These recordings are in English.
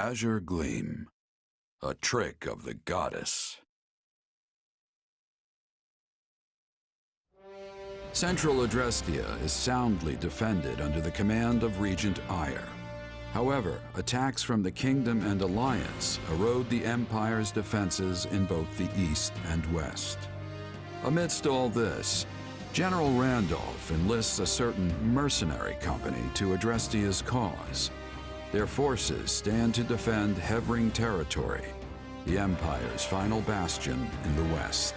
Azure Gleam. A trick of the goddess. Central Adrestia is soundly defended under the command of Regent Ire. However, attacks from the Kingdom and Alliance erode the Empire's defenses in both the east and west. Amidst all this, General Randolph enlists a certain mercenary company to Adrestia's cause. Their forces stand to defend Hevring territory, the Empire's final bastion in the west.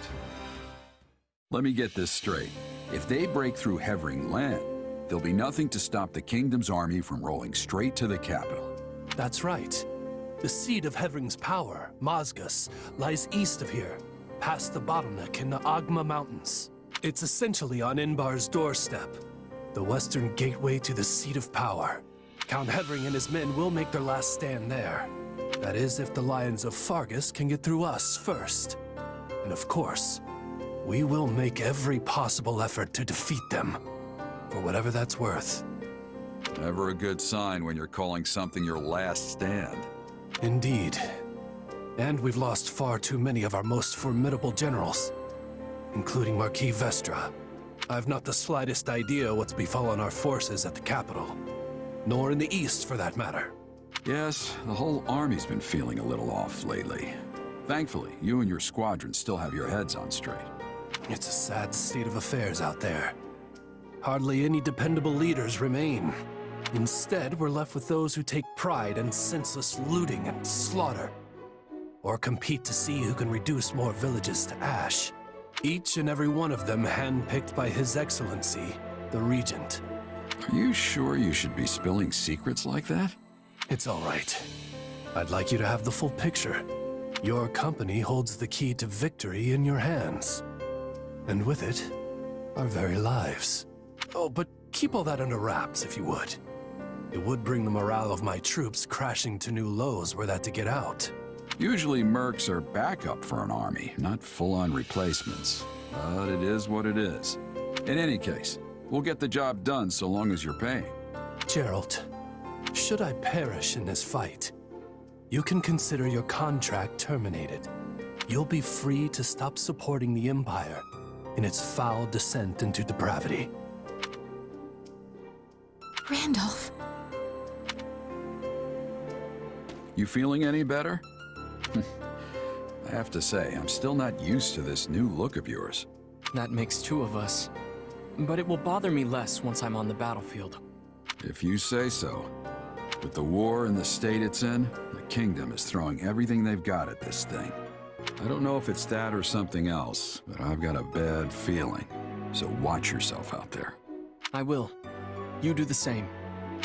Let me get this straight. If they break through Hevring land, there'll be nothing to stop the Kingdom's army from rolling straight to the capital. That's right. The seat of Hevring's power, Mazgus, lies east of here, past the bottleneck in the Agma Mountains. It's essentially on Inbar's doorstep, the western gateway to the seat of power. Count Hevring and his men will make their last stand there. That is, if the Lions of Fargus can get through us first. And of course, we will make every possible effort to defeat them, for whatever that's worth. Never a good sign when you're calling something your last stand. Indeed. And we've lost far too many of our most formidable generals, including Marquis Vestra. I've not the slightest idea what's befallen our forces at the capital, nor in the east for that matter. Yes, the whole army's been feeling a little off lately. Thankfully, you and your squadron still have your heads on straight. It's a sad state of affairs out there. Hardly any dependable leaders remain. Instead, we're left with those who take pride in senseless looting and slaughter, or compete to see who can reduce more villages to ash. Each and every one of them handpicked by His Excellency, the Regent. Are you sure you should be spilling secrets like that? It's all right. I'd like you to have the full picture. Your company holds the key to victory in your hands. And with it, our very lives. Oh, but keep all that under wraps, if you would. It would bring the morale of my troops crashing to new lows were that to get out. Usually mercs are backup for an army, not full-on replacements. But it is what it is. In any case, we'll get the job done so long as you're paying. Geralt, should I perish in this fight, you can consider your contract terminated. You'll be free to stop supporting the Empire in its foul descent into depravity. Randolph. You feeling any better? I have to say, I'm still not used to this new look of yours. That makes two of us. But it will bother me less once I'm on the battlefield. If you say so. With the war and the state it's in, the Kingdom is throwing everything they've got at this thing. I don't know if it's that or something else, but I've got a bad feeling. So watch yourself out there. I will. You do the same.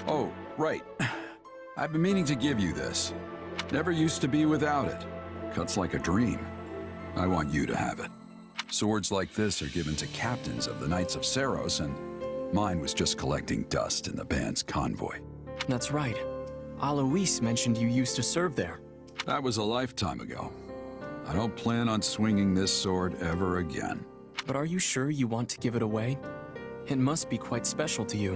Oh, right. I've been meaning to give you this. Never used to be without it. Cuts like a dream. I want you to have it. Swords like this are given to captains of the Knights of Saros, and mine was just collecting dust in the band's convoy. That's right. Alois mentioned you used to serve there. That was a lifetime ago. I don't plan on swinging this sword ever again. But are you sure you want to give it away? It must be quite special to you.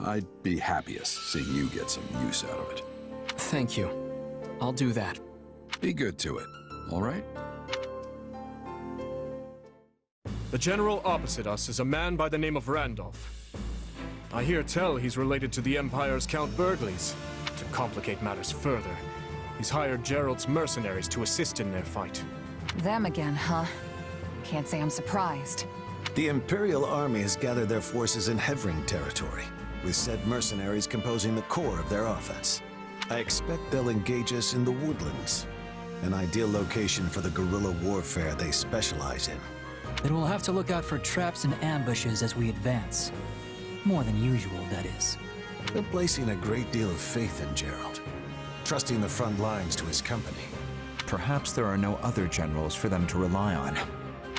I'd be happiest seeing you get some use out of it. Thank you. I'll do that. Be good to it, all right? The general opposite us is a man by the name of Randolph. I hear tell he's related to the Empire's Count Burgleys. To complicate matters further, he's hired Gerald's mercenaries to assist in their fight. Them again, huh? Can't say I'm surprised. The Imperial Army has gathered their forces in Hevring territory, with said mercenaries composing the core of their offense. I expect they'll engage us in the woodlands, an ideal location for the guerrilla warfare they specialize in. Then we'll have to look out for traps and ambushes as we advance. More than usual, that is. They're placing a great deal of faith in Gerald, trusting the front lines to his company. Perhaps there are no other generals for them to rely on.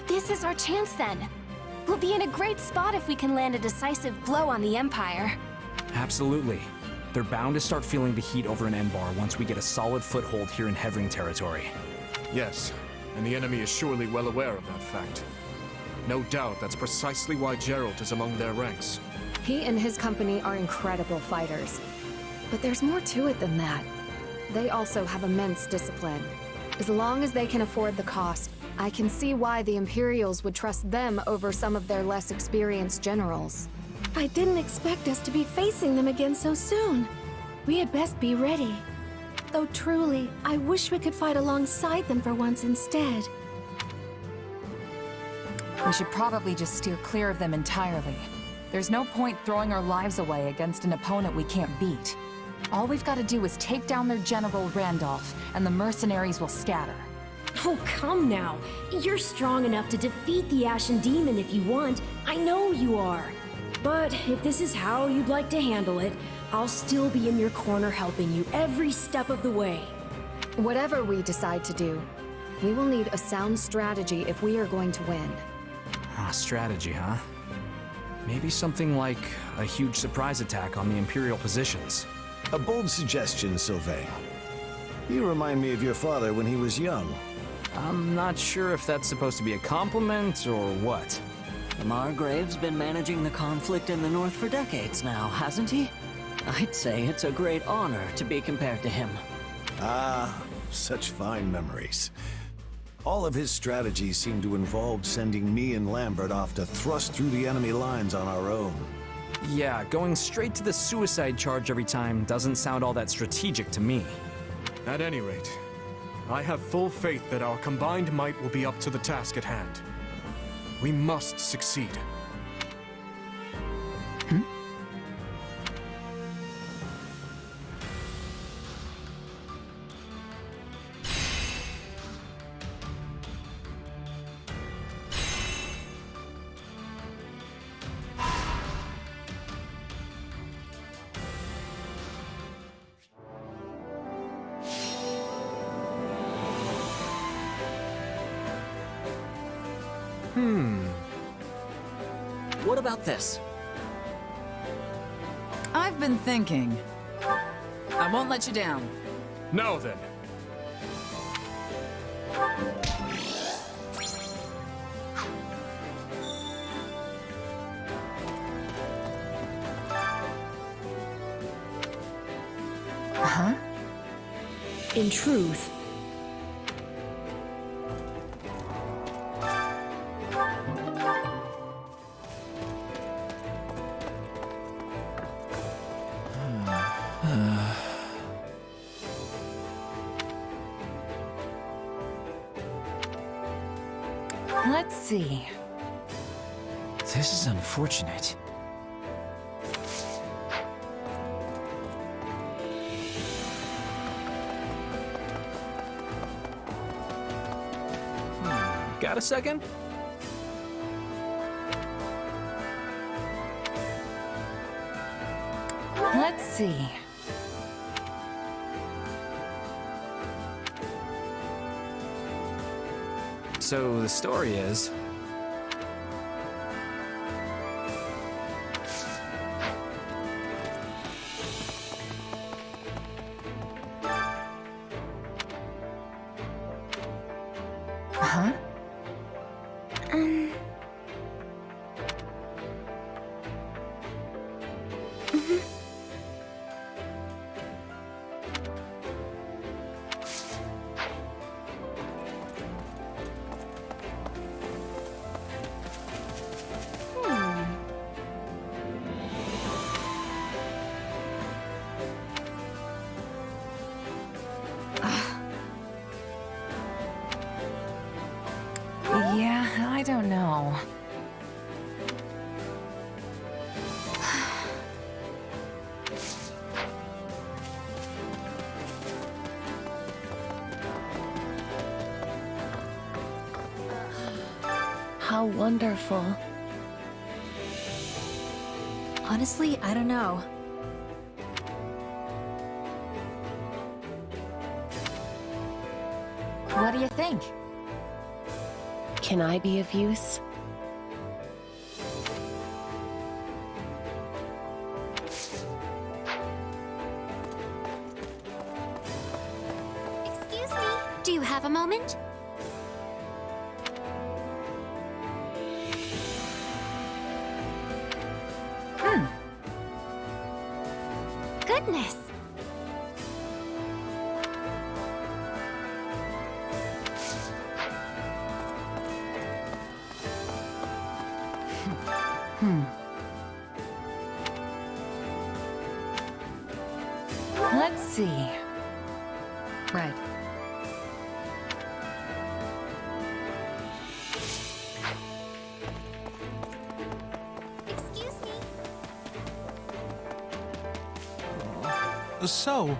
This is our chance then. We'll be in a great spot if we can land a decisive blow on the Empire. Absolutely. They're bound to start feeling the heat over in Enbar once we get a solid foothold here in Hevring territory. Yes, and the enemy is surely well aware of that fact. No doubt that's precisely why Gerald is among their ranks. He and his company are incredible fighters. But there's more to it than that. They also have immense discipline. As long as they can afford the cost, I can see why the Imperials would trust them over some of their less experienced generals. I didn't expect us to be facing them again so soon. We had best be ready. Though truly, I wish we could fight alongside them for once instead. We should probably just steer clear of them entirely. There's no point throwing our lives away against an opponent we can't beat. All we've got to do is take down their general, Randolph, and the mercenaries will scatter. Oh, come now. You're strong enough to defeat the Ashen Demon if you want. I know you are. But if this is how you'd like to handle it, I'll still be in your corner helping you every step of the way. Whatever we decide to do, we will need a sound strategy if we are going to win. Strategy, huh? Maybe something like a huge surprise attack on the Imperial positions. A bold suggestion, Sylvain. You remind me of your father when he was young. I'm not sure if that's supposed to be a compliment or what. The Margrave's been managing the conflict in the North for decades now, hasn't he? I'd say it's a great honor to be compared to him. Ah, such fine memories. All of his strategies seem to involve sending me and Lambert off to thrust through the enemy lines on our own. Yeah, going straight to the suicide charge every time doesn't sound all that strategic to me. At any rate, I have full faith that our combined might will be up to the task at hand. We must succeed. What about this? I've been thinking. I won't let you down. Now then. Huh? In truth, Let's see. This is unfortunate. Got a second? Let's see. So the story is... Huh? Yeah, I don't know. How wonderful. Honestly, I don't know. What do you think? Can I be of use? Excuse me, do you have a moment? Goodness. Let's see. Right. Excuse me. So,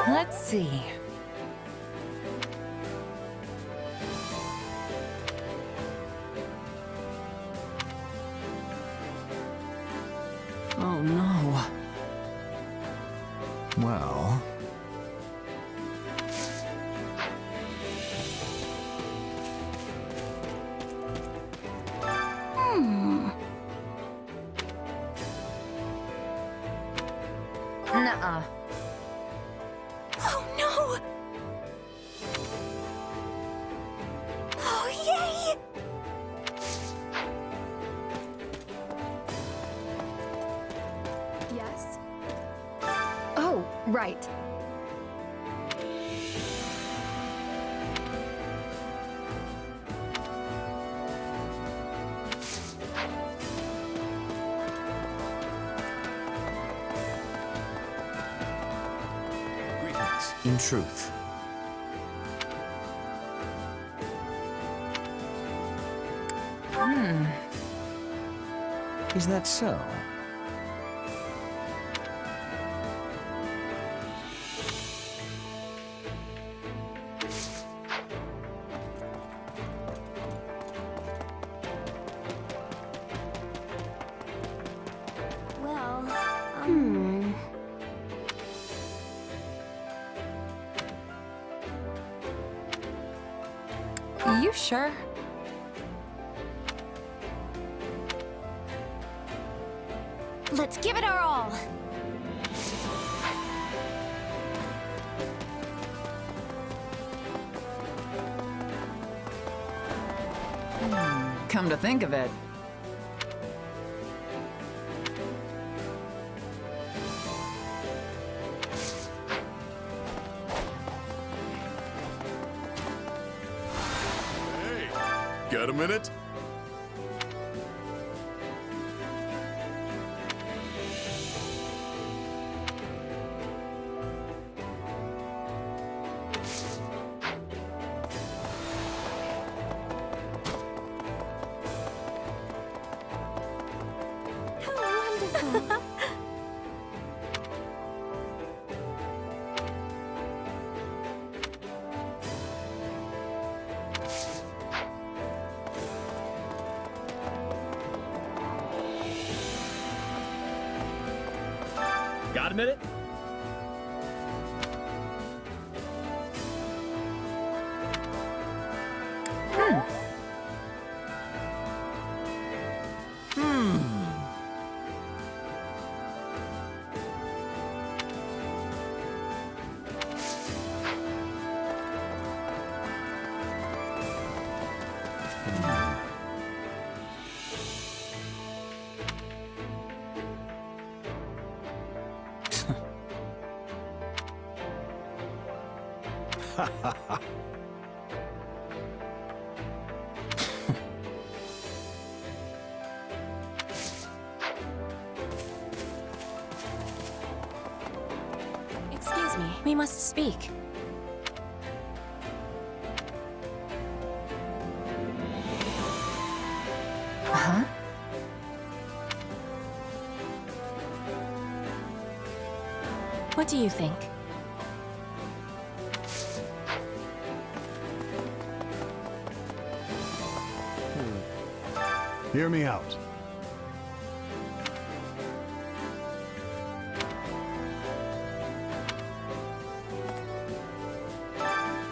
Let's see. Oh no. Well, Nuh-uh. Oh no! Oh, yay! Yes? Oh, right. in truth. Is that so? Well, You sure? let's give it our all. Come to think of it. Got a minute? Wonderful. Got a minute? Excuse me, we must speak. Huh? What do you think? Hear me out.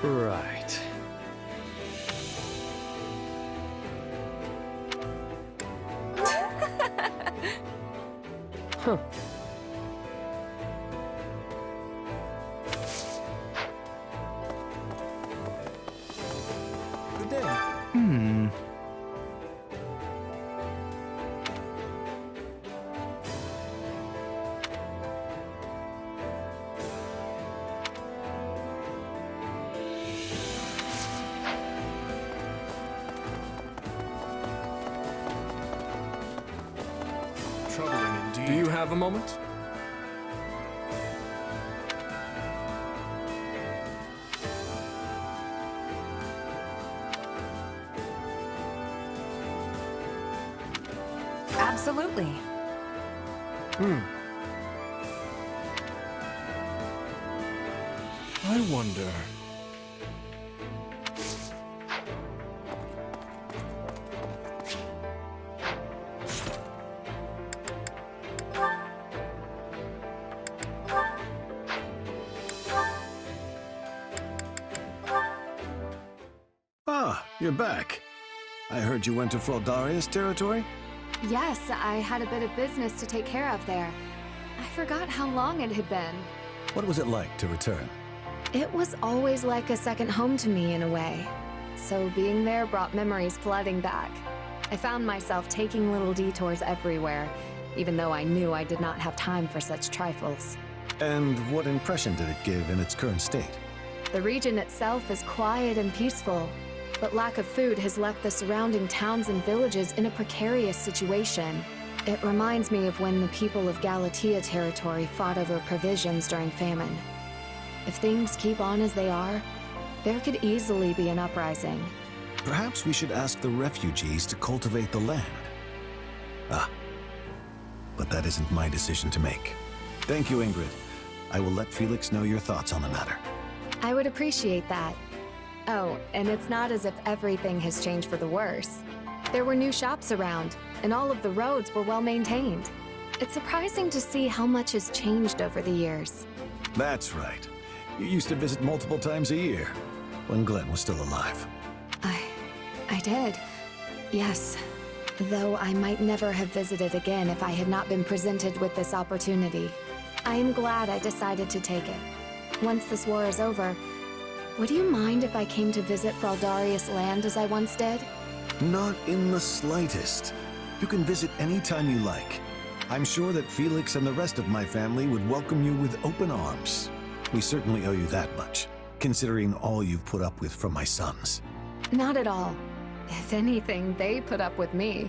right. Do you have a moment? Absolutely. I wonder... Ah, you're back. I heard you went to Fraldaria's territory? Yes, I had a bit of business to take care of there. I forgot how long it had been. What was it like to return? It was always like a second home to me in a way. So being there brought memories flooding back. I found myself taking little detours everywhere, even though I knew I did not have time for such trifles. And what impression did it give in its current state? The region itself is quiet and peaceful, but lack of food has left the surrounding towns and villages in a precarious situation. It reminds me of when the people of Galatea territory fought over provisions during famine. If things keep on as they are, there could easily be an uprising. Perhaps we should ask the refugees to cultivate the land. Ah, but that isn't my decision to make. Thank you, Ingrid. I will let Felix know your thoughts on the matter. I would appreciate that. Oh, and it's not as if everything has changed for the worse. There were new shops around, and all of the roads were well maintained. It's surprising to see how much has changed over the years. That's right. You used to visit multiple times a year, when Glenn was still alive. I did. Yes. Though I might never have visited again if I had not been presented with this opportunity. I am glad I decided to take it. Once this war is over, would you mind if I came to visit Fraldaria's land as I once did? Not in the slightest. You can visit any time you like. I'm sure that Felix and the rest of my family would welcome you with open arms. We certainly owe you that much, considering all you've put up with from my sons. Not at all. If anything, they put up with me.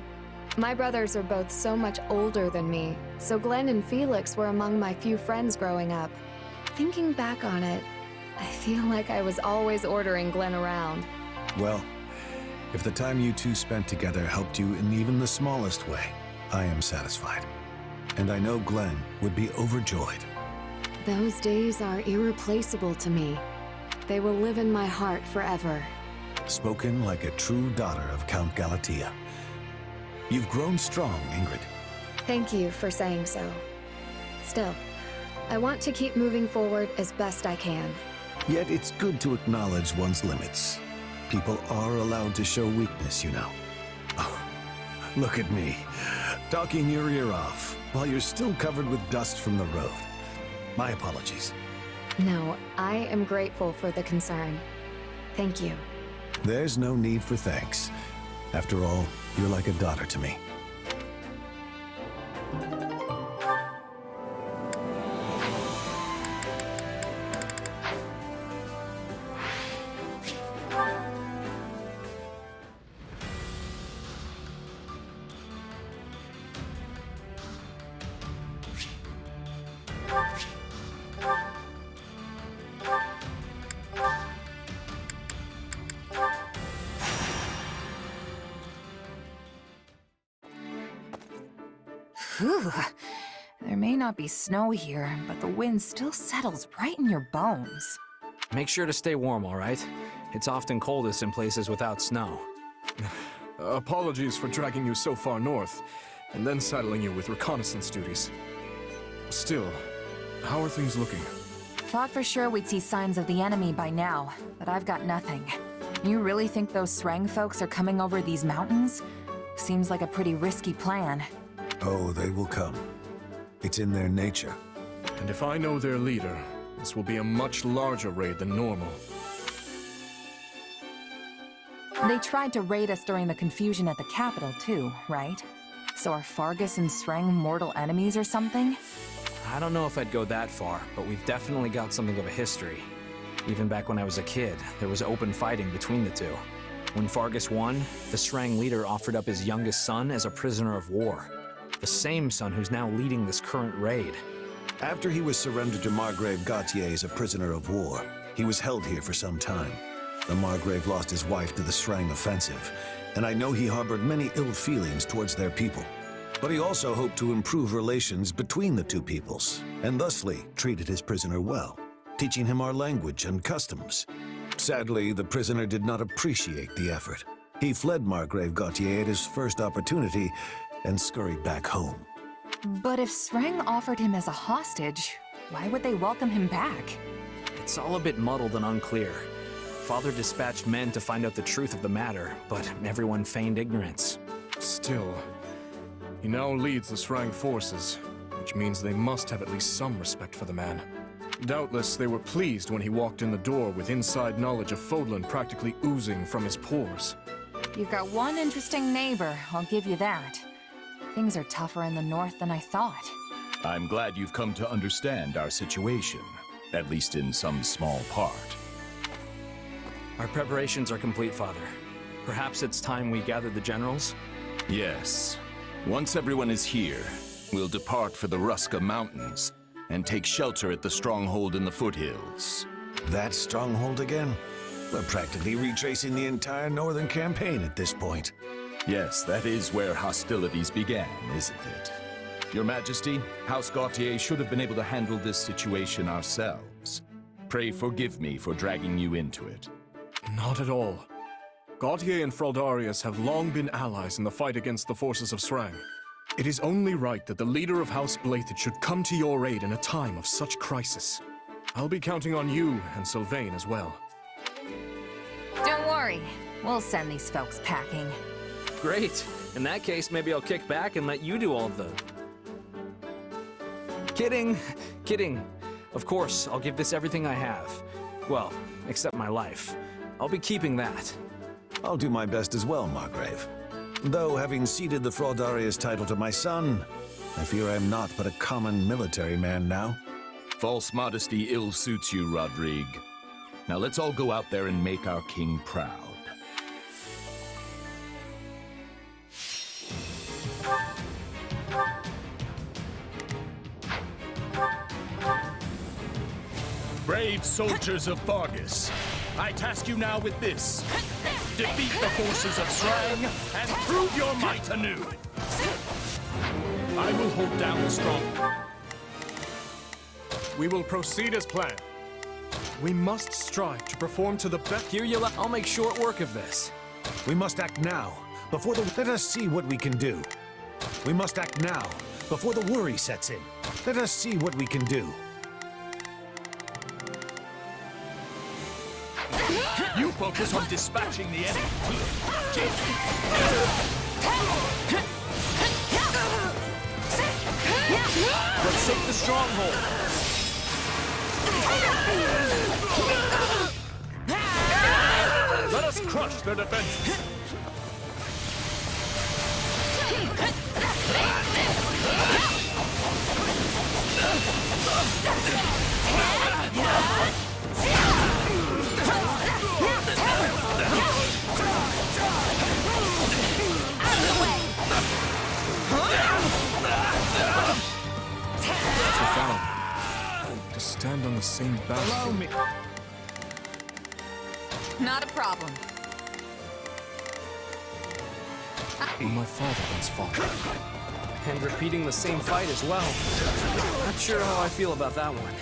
My brothers are both so much older than me, so Glenn and Felix were among my few friends growing up. Thinking back on it, I feel like I was always ordering Glenn around. Well, if the time you two spent together helped you in even the smallest way, I am satisfied. And I know Glenn would be overjoyed. Those days are irreplaceable to me. They will live in my heart forever. Spoken like a true daughter of Count Galatea. You've grown strong, Ingrid. Thank you for saying so. Still, I want to keep moving forward as best I can. Yet it's good to acknowledge one's limits. People are allowed to show weakness, you know. Oh, look at me, talking your ear off, while you're still covered with dust from the road. My apologies. No, I am grateful for the concern. Thank you. There's no need for thanks. After all, you're like a daughter to me. Whew. There may not be snow here, but the wind still settles right in your bones. Make sure to stay warm, all right? It's often coldest in places without snow. Apologies for dragging you so far north, and then saddling you with reconnaissance duties. Still, how are things looking? Thought for sure we'd see signs of the enemy by now, but I've got nothing. You really think those Sreng folks are coming over these mountains? Seems like a pretty risky plan. Oh, they will come. It's in their nature. And if I know their leader, this will be a much larger raid than normal. They tried to raid us during the confusion at the capital too, right? So are Fargus and Sreng mortal enemies or something? I don't know if I'd go that far, but we've definitely got something of a history. Even back when I was a kid, there was open fighting between the two. When Fargus won, the Sreng leader offered up his youngest son as a prisoner of war. The same son who's now leading this current raid. After he was surrendered to Margrave Gautier as a prisoner of war, he was held here for some time. The Margrave lost his wife to the Shrang offensive, and I know he harbored many ill feelings towards their people. But he also hoped to improve relations between the two peoples, and thusly treated his prisoner well, teaching him our language and customs. Sadly, the prisoner did not appreciate the effort. He fled Margrave Gautier at his first opportunity and scurried back home. But if Shrang offered him as a hostage, why would they welcome him back? It's all a bit muddled and unclear. Father dispatched men to find out the truth of the matter, but everyone feigned ignorance. Still, he now leads the Shrang forces, which means they must have at least some respect for the man. Doubtless they were pleased when he walked in the door with inside knowledge of Fodlan practically oozing from his pores. You've got one interesting neighbor, I'll give you that. Things are tougher in the north than I thought. I'm glad you've come to understand our situation, at least in some small part. Our preparations are complete, Father. Perhaps it's time we gather the generals? Yes. Once everyone is here, we'll depart for the Ruska Mountains and take shelter at the stronghold in the foothills. That stronghold again? We're practically retracing the entire northern campaign at this point. Yes, that is where hostilities began, isn't it? Your Majesty, House Gautier should have been able to handle this situation ourselves. Pray forgive me for dragging you into it. Not at all. Gautier and Fraldarius have long been allies in the fight against the forces of Shrang. It is only right that the leader of House Byleth should come to your aid in a time of such crisis. I'll be counting on you and Sylvain as well. Don't worry, we'll send these folks packing. Great. In that case, maybe I'll kick back and let you do all the... Kidding. Kidding. Of course, I'll give this everything I have. Well, except my life. I'll be keeping that. I'll do my best as well, Margrave. Though, having ceded the Fraldarius title to my son, I fear I am not but a common military man now. False modesty ill suits you, Rodrigue. Now let's all go out there and make our king proud. Brave soldiers of Vargas, I task you now with this. Defeat the forces of Shrang and prove your might anew. I will hold down the strong. We will proceed as planned. We must strive to perform to the best. Here, I'll make short work of this. We must act now, before the... Let us see what we can do. We must act now, before the worry sets in. Let us see what we can do. You focus on dispatching the enemy. Let's take the stronghold. Let us crush their defenses. To stand on the same bastion. Not a problem. My father once fought. And repeating the same fight as well. Not sure how I feel about that one.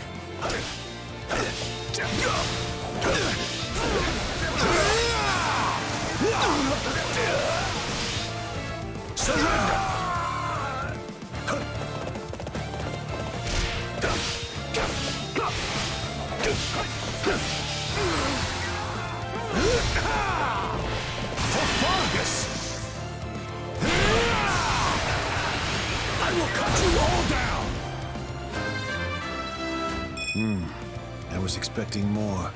Surrender! For Vargas! I will cut you all down! I was expecting more.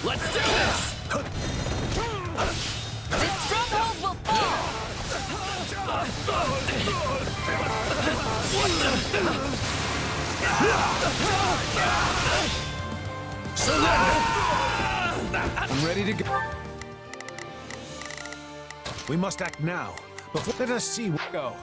Let's do this! This stronghold will fall! Surrender! I'm ready to go. We must act now. Before let us see. Go.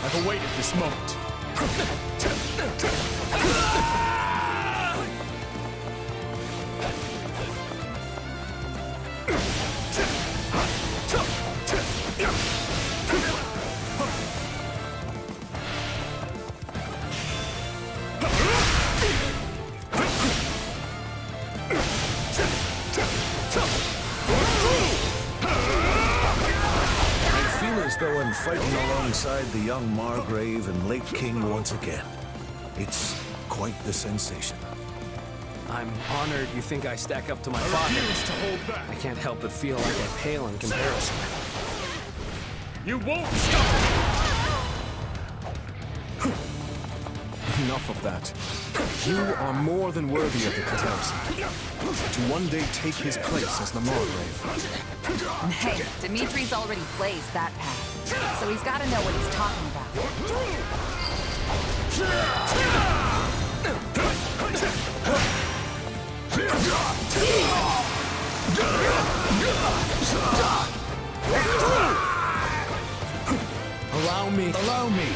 I've awaited this moment. Though I'm fighting alongside the young Margrave and late King once again. It's quite the sensation. I'm honored you think I stack up to my father. To hold back. I can't help but feel like I pale in comparison. You won't stop! Enough of that. You are more than worthy of the comparison. To one day take his place as the Margrave. Hey, Dimitri's already blazed that path, so he's got to know what he's talking about. Allow me. Allow me.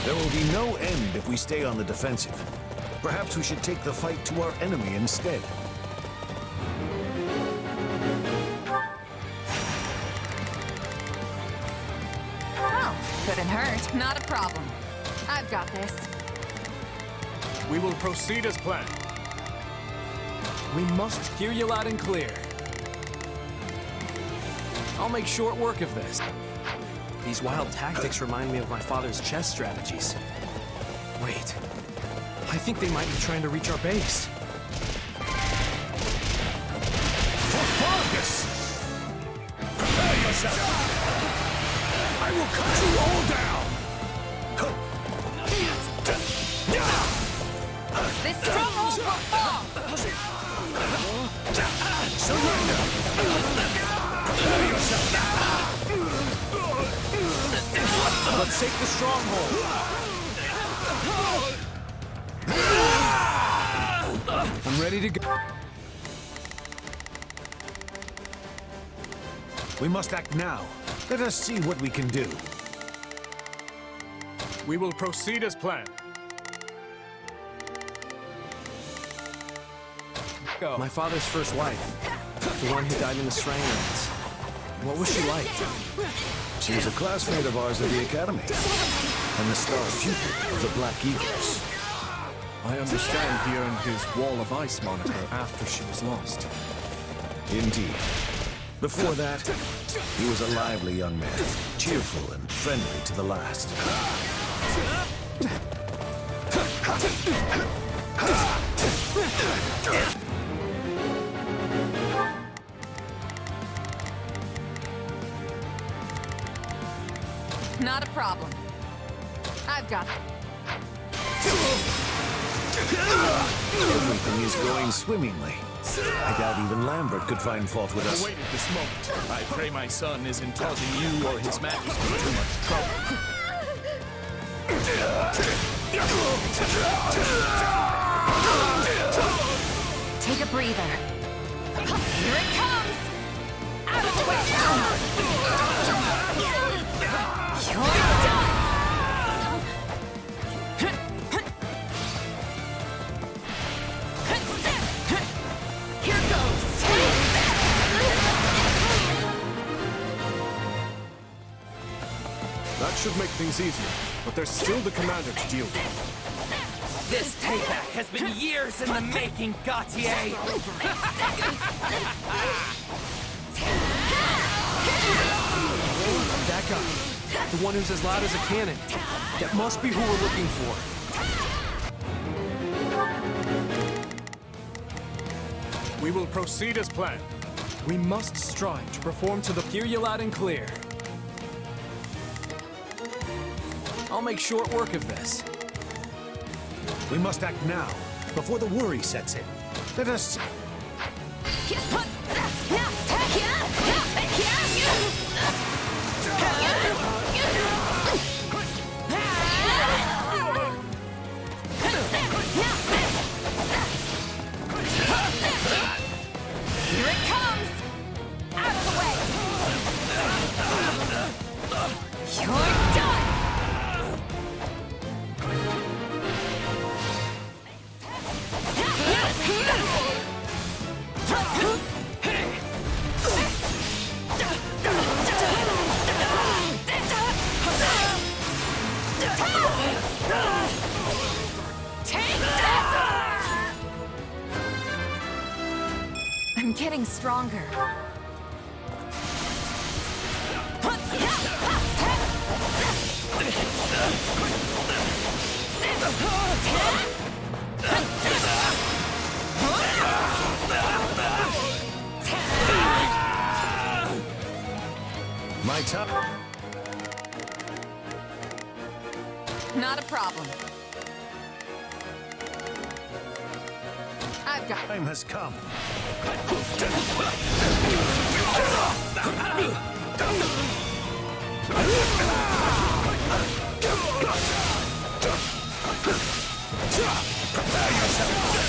There will be no end if we stay on the defensive. Perhaps we should take the fight to our enemy instead. Well, couldn't hurt. Not a problem. I've got this. We will proceed as planned. We must hear you loud and clear. I'll make short work of this. These wild tactics remind me of my father's chess strategies. Wait, I think they might be trying to reach our base. Prepare yourself! I will cut you all down! This stronghold will fall! Surrender! Prepare yourself! Let's take the stronghold! I'm ready to go. We must act now. Let us see what we can do. We will proceed as planned. Go. My father's first wife. The one who died in the Stranglands. What was she like? She was a classmate of ours at the Academy, and the star pupil of the Black Eagles. I understand he earned his Wall of Ice moniker after she was lost. Indeed. Before that, he was a lively young man, cheerful and friendly to the last. Not a problem. I've got it. Everything is going swimmingly. I doubt even Lambert could find fault with us. I waited this moment. I pray my son isn't causing you or his majesty too much trouble. Take a breather. Here it comes! That should make things easier, but there's still the commander to deal with. This payback has been years in the making, Gautier! That guy. The one who's as loud as a cannon. That must be who we're looking for. We will proceed as planned. We must strive to perform to the... Hear you loud and clear. I'll make short work of this. We must act now, before the worry sets in. Let us... Here it comes! Out of the way! You're done! I'm getting stronger. My top... Not a problem. I've got... Time has come. Prepare yourself.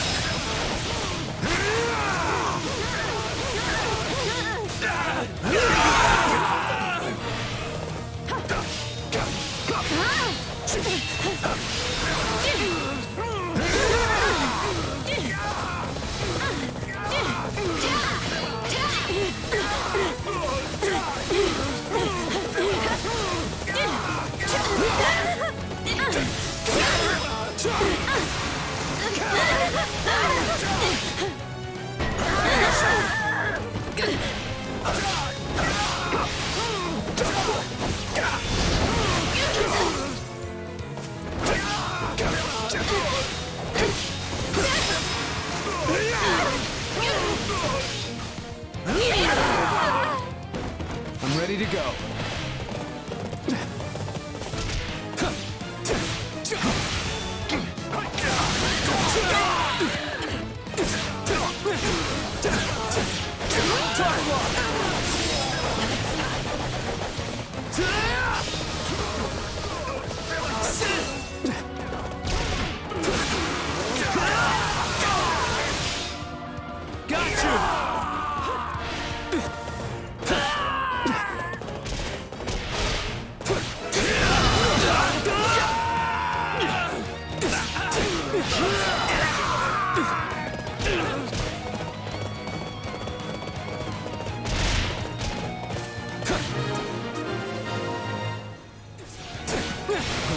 I'm ready to go.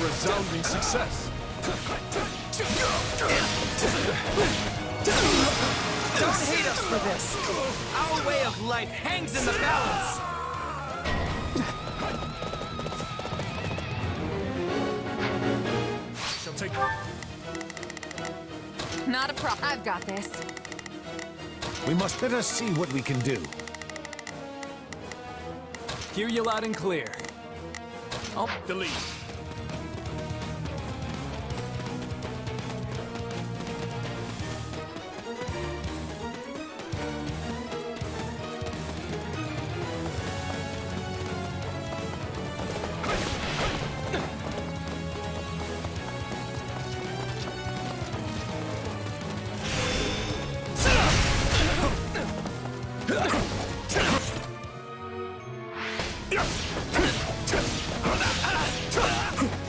Resounding success. Don't hate us for this! Our way of life hangs in the balance! Shall take... Not a problem. I've got this. We must let us see what we can do. Hear you loud and clear. I'll delete.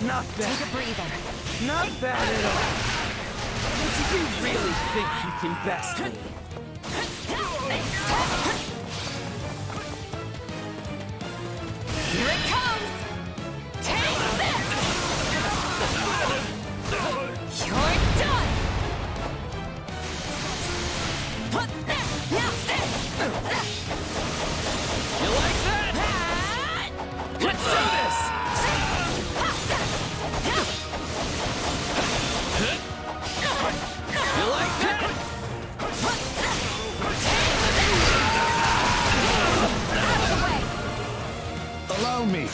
Not bad. Take a breather. Not bad at all. Do you really think you can best me? Here it comes! Take this! You're done! You like that? Let's do this! You like that? Allow me.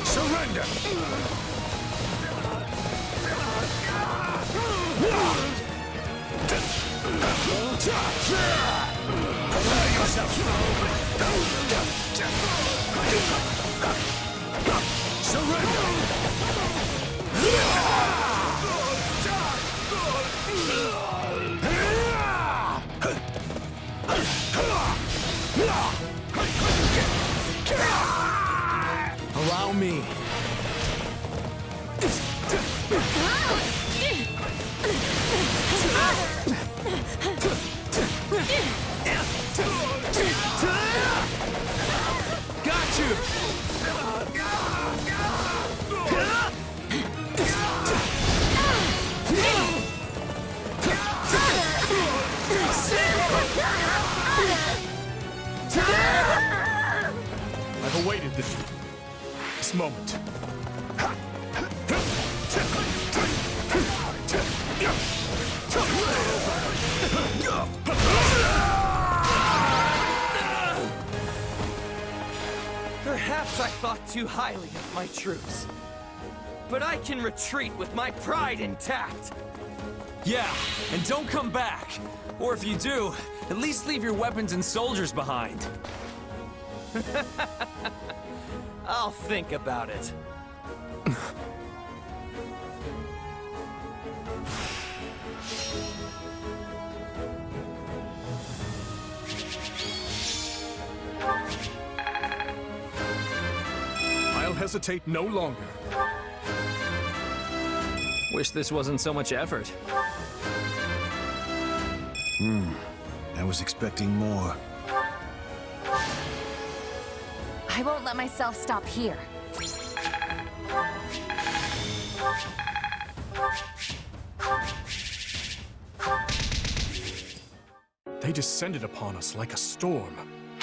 Surrender! Prepare yourself! Surrender! Allow me. Got you! I've awaited this moment. Perhaps I thought too highly of my troops. But I can retreat with my pride intact. Yeah, and don't come back. Or if you do, at least leave your weapons and soldiers behind. I'll think about it. I'll hesitate no longer. Wish this wasn't so much effort. I was expecting more. I won't let myself stop here. They descended upon us like a storm.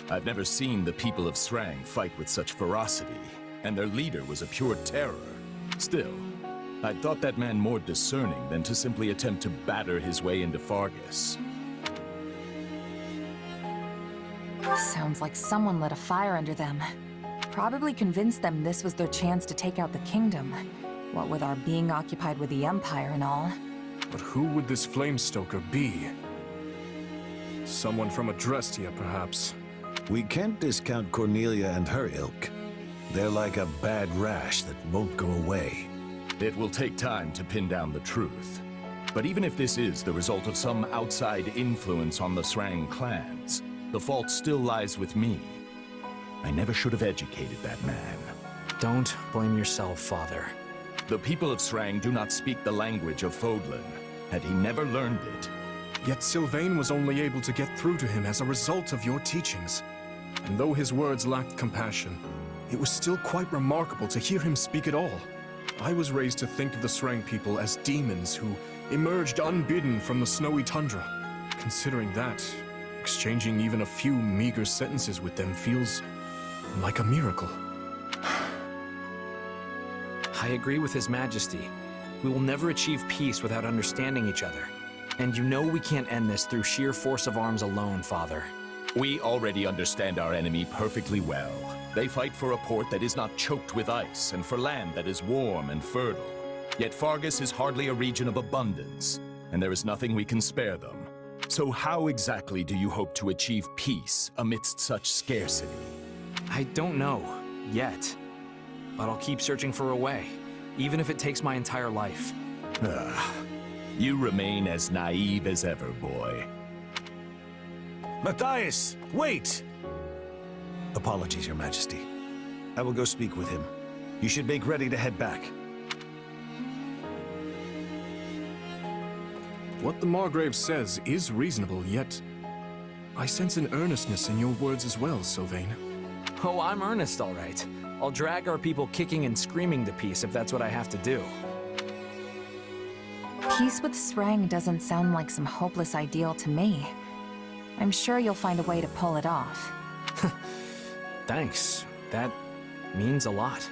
I've never seen the people of Srang fight with such ferocity, and their leader was a pure terror. Still, I thought that man more discerning than to simply attempt to batter his way into Fargus. Sounds like someone lit a fire under them. Probably convinced them this was their chance to take out the kingdom. What with our being occupied with the Empire and all. But who would this Flamestoker be? Someone from Adrestia, perhaps. We can't discount Cornelia and her ilk. They're like a bad rash that won't go away. It will take time to pin down the truth. But even if this is the result of some outside influence on the Srang clans, the fault still lies with me. I never should have educated that man. Don't blame yourself, Father. The people of Srang do not speak the language of Fodlan. Had he never learned it, Yet Sylvain was only able to get through to him as a result of your teachings. And though his words lacked compassion, it was still quite remarkable to hear him speak at all. I was raised to think of the Srang people as demons who emerged unbidden from the snowy tundra. Considering that, exchanging even a few meager sentences with them feels like a miracle. I agree with His Majesty. We will never achieve peace without understanding each other. And you know we can't end this through sheer force of arms alone, Father. we already understand our enemy perfectly well. They fight for a port that is not choked with ice, and for land that is warm and fertile. Yet Fargus is hardly a region of abundance, and there is nothing we can spare them. So how exactly do you hope to achieve peace amidst such scarcity? I don't know, yet. But I'll keep searching for a way, even if it takes my entire life. You remain as naive as ever, boy. Matthias, wait! Apologies, Your Majesty. I will go speak with him. You should make ready to head back. What the Margrave says is reasonable, yet I sense an earnestness in your words as well, Sylvain. Oh, I'm earnest, all right. I'll drag our people kicking and screaming to peace if that's what I have to do. Peace with Srang doesn't sound like some hopeless ideal to me. I'm sure you'll find a way to pull it off. Thanks. That means a lot.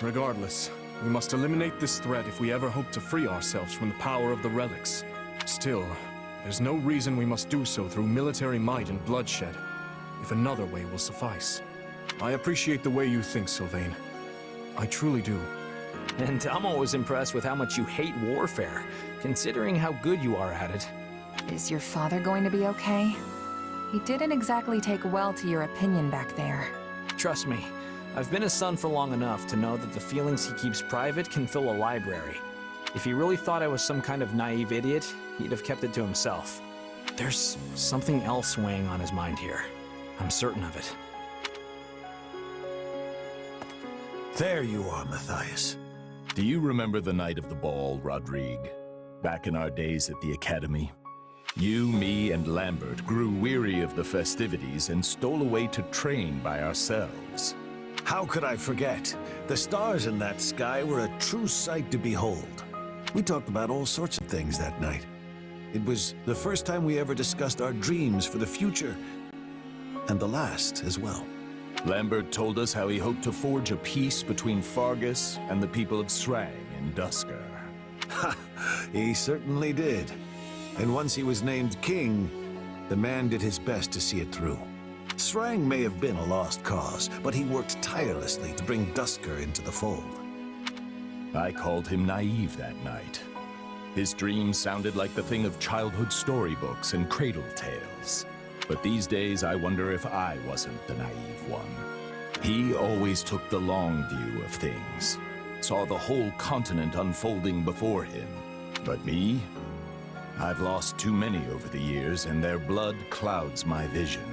Regardless, we must eliminate this threat if we ever hope to free ourselves from the power of the relics. Still, there's no reason we must do so through military might and bloodshed, if another way will suffice. I appreciate the way you think, Sylvain. I truly do. And I'm always impressed with how much you hate warfare, considering how good you are at it. Is your father going to be okay? He didn't exactly take well to your opinion back there. Trust me, I've been a son for long enough to know that the feelings he keeps private can fill a library. If he really thought I was some kind of naive idiot, he'd have kept it to himself. There's something else weighing on his mind here. I'm certain of it. There you are, Matthias. Do you remember the night of the ball, Rodrigue? Back in our days at the Academy? You, me, and Lambert grew weary of the festivities and stole away to train by ourselves. How could I forget? The stars in that sky were a true sight to behold. We talked about all sorts of things that night. It was the first time we ever discussed our dreams for the future, and the last as well. Lambert told us how he hoped to forge a peace between Fargus and the people of Srang in Duscar. Ha! He certainly did. And once he was named king, the man did his best to see it through. Srang may have been a lost cause, but he worked tirelessly to bring Duscar into the fold. I called him naive that night. His dreams sounded like the thing of childhood storybooks and cradle tales. But these days, I wonder if I wasn't the naive one. He always took the long view of things, saw the whole continent unfolding before him. But me? I've lost too many over the years, and their blood clouds my vision.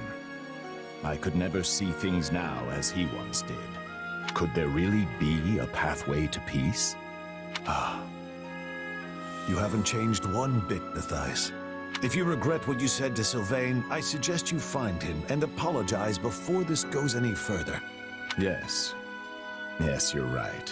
I could never see things now as he once did. Could there really be a pathway to peace? Ah. You haven't changed one bit, Matthias. If you regret what you said to Sylvain, I suggest you find him and apologize before this goes any further. Yes. Yes, you're right.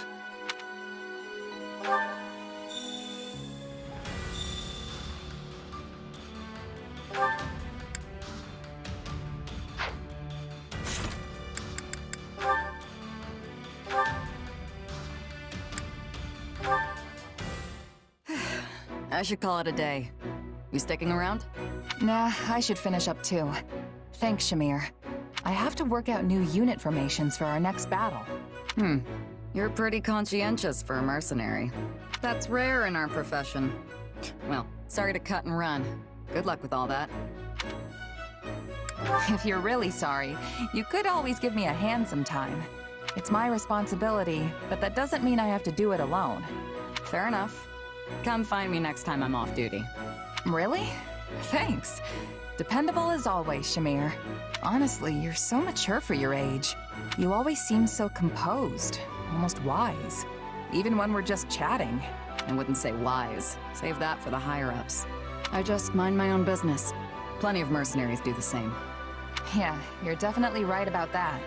I should call it a day. You sticking around? Nah, I should finish up too. Thanks, Shamir. I have to work out new unit formations for our next battle. You're pretty conscientious for a mercenary. That's rare in our profession. Well, sorry to cut and run. Good luck with all that. If you're really sorry, you could always give me a hand sometime. It's my responsibility, but that doesn't mean I have to do it alone. Fair enough. Come find me next time I'm off duty. Really? Thanks. Dependable as always, Shamir. Honestly, you're so mature for your age. You always seem so composed, almost wise. Even when we're just chatting. I wouldn't say wise. Save that for the higher-ups. I just mind my own business. Plenty of mercenaries do the same. Yeah, you're definitely right about that.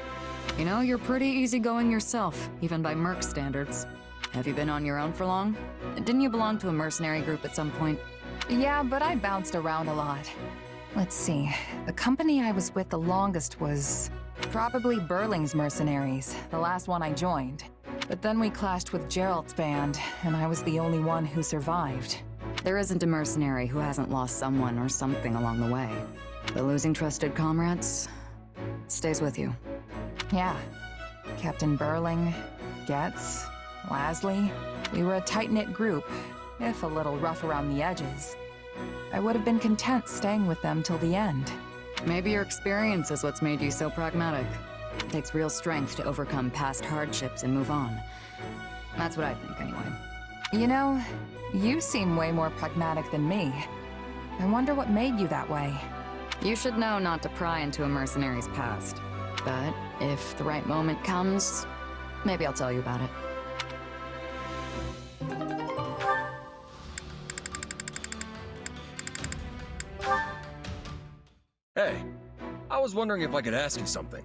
You know, you're pretty easygoing yourself, even by merc standards. Have you been on your own for long? Didn't you belong to a mercenary group at some point? Yeah, but I bounced around a lot. Let's see, the company I was with the longest was probably Burling's mercenaries, the last one I joined. But then we clashed with Geralt's band, and I was the only one who survived. There isn't a mercenary who hasn't lost someone or something along the way. But losing trusted comrades stays with you. Yeah. Captain Burling, Getz, Lasley. We were a tight-knit group, if a little rough around the edges. I would have been content staying with them till the end. Maybe your experience is what's made you so pragmatic. It takes real strength to overcome past hardships and move on. That's what I think, anyway. You know, you seem way more pragmatic than me. I wonder what made you that way. You should know not to pry into a mercenary's past. But If the right moment comes, maybe I'll tell you about it. Hey, I was wondering if I could ask you something.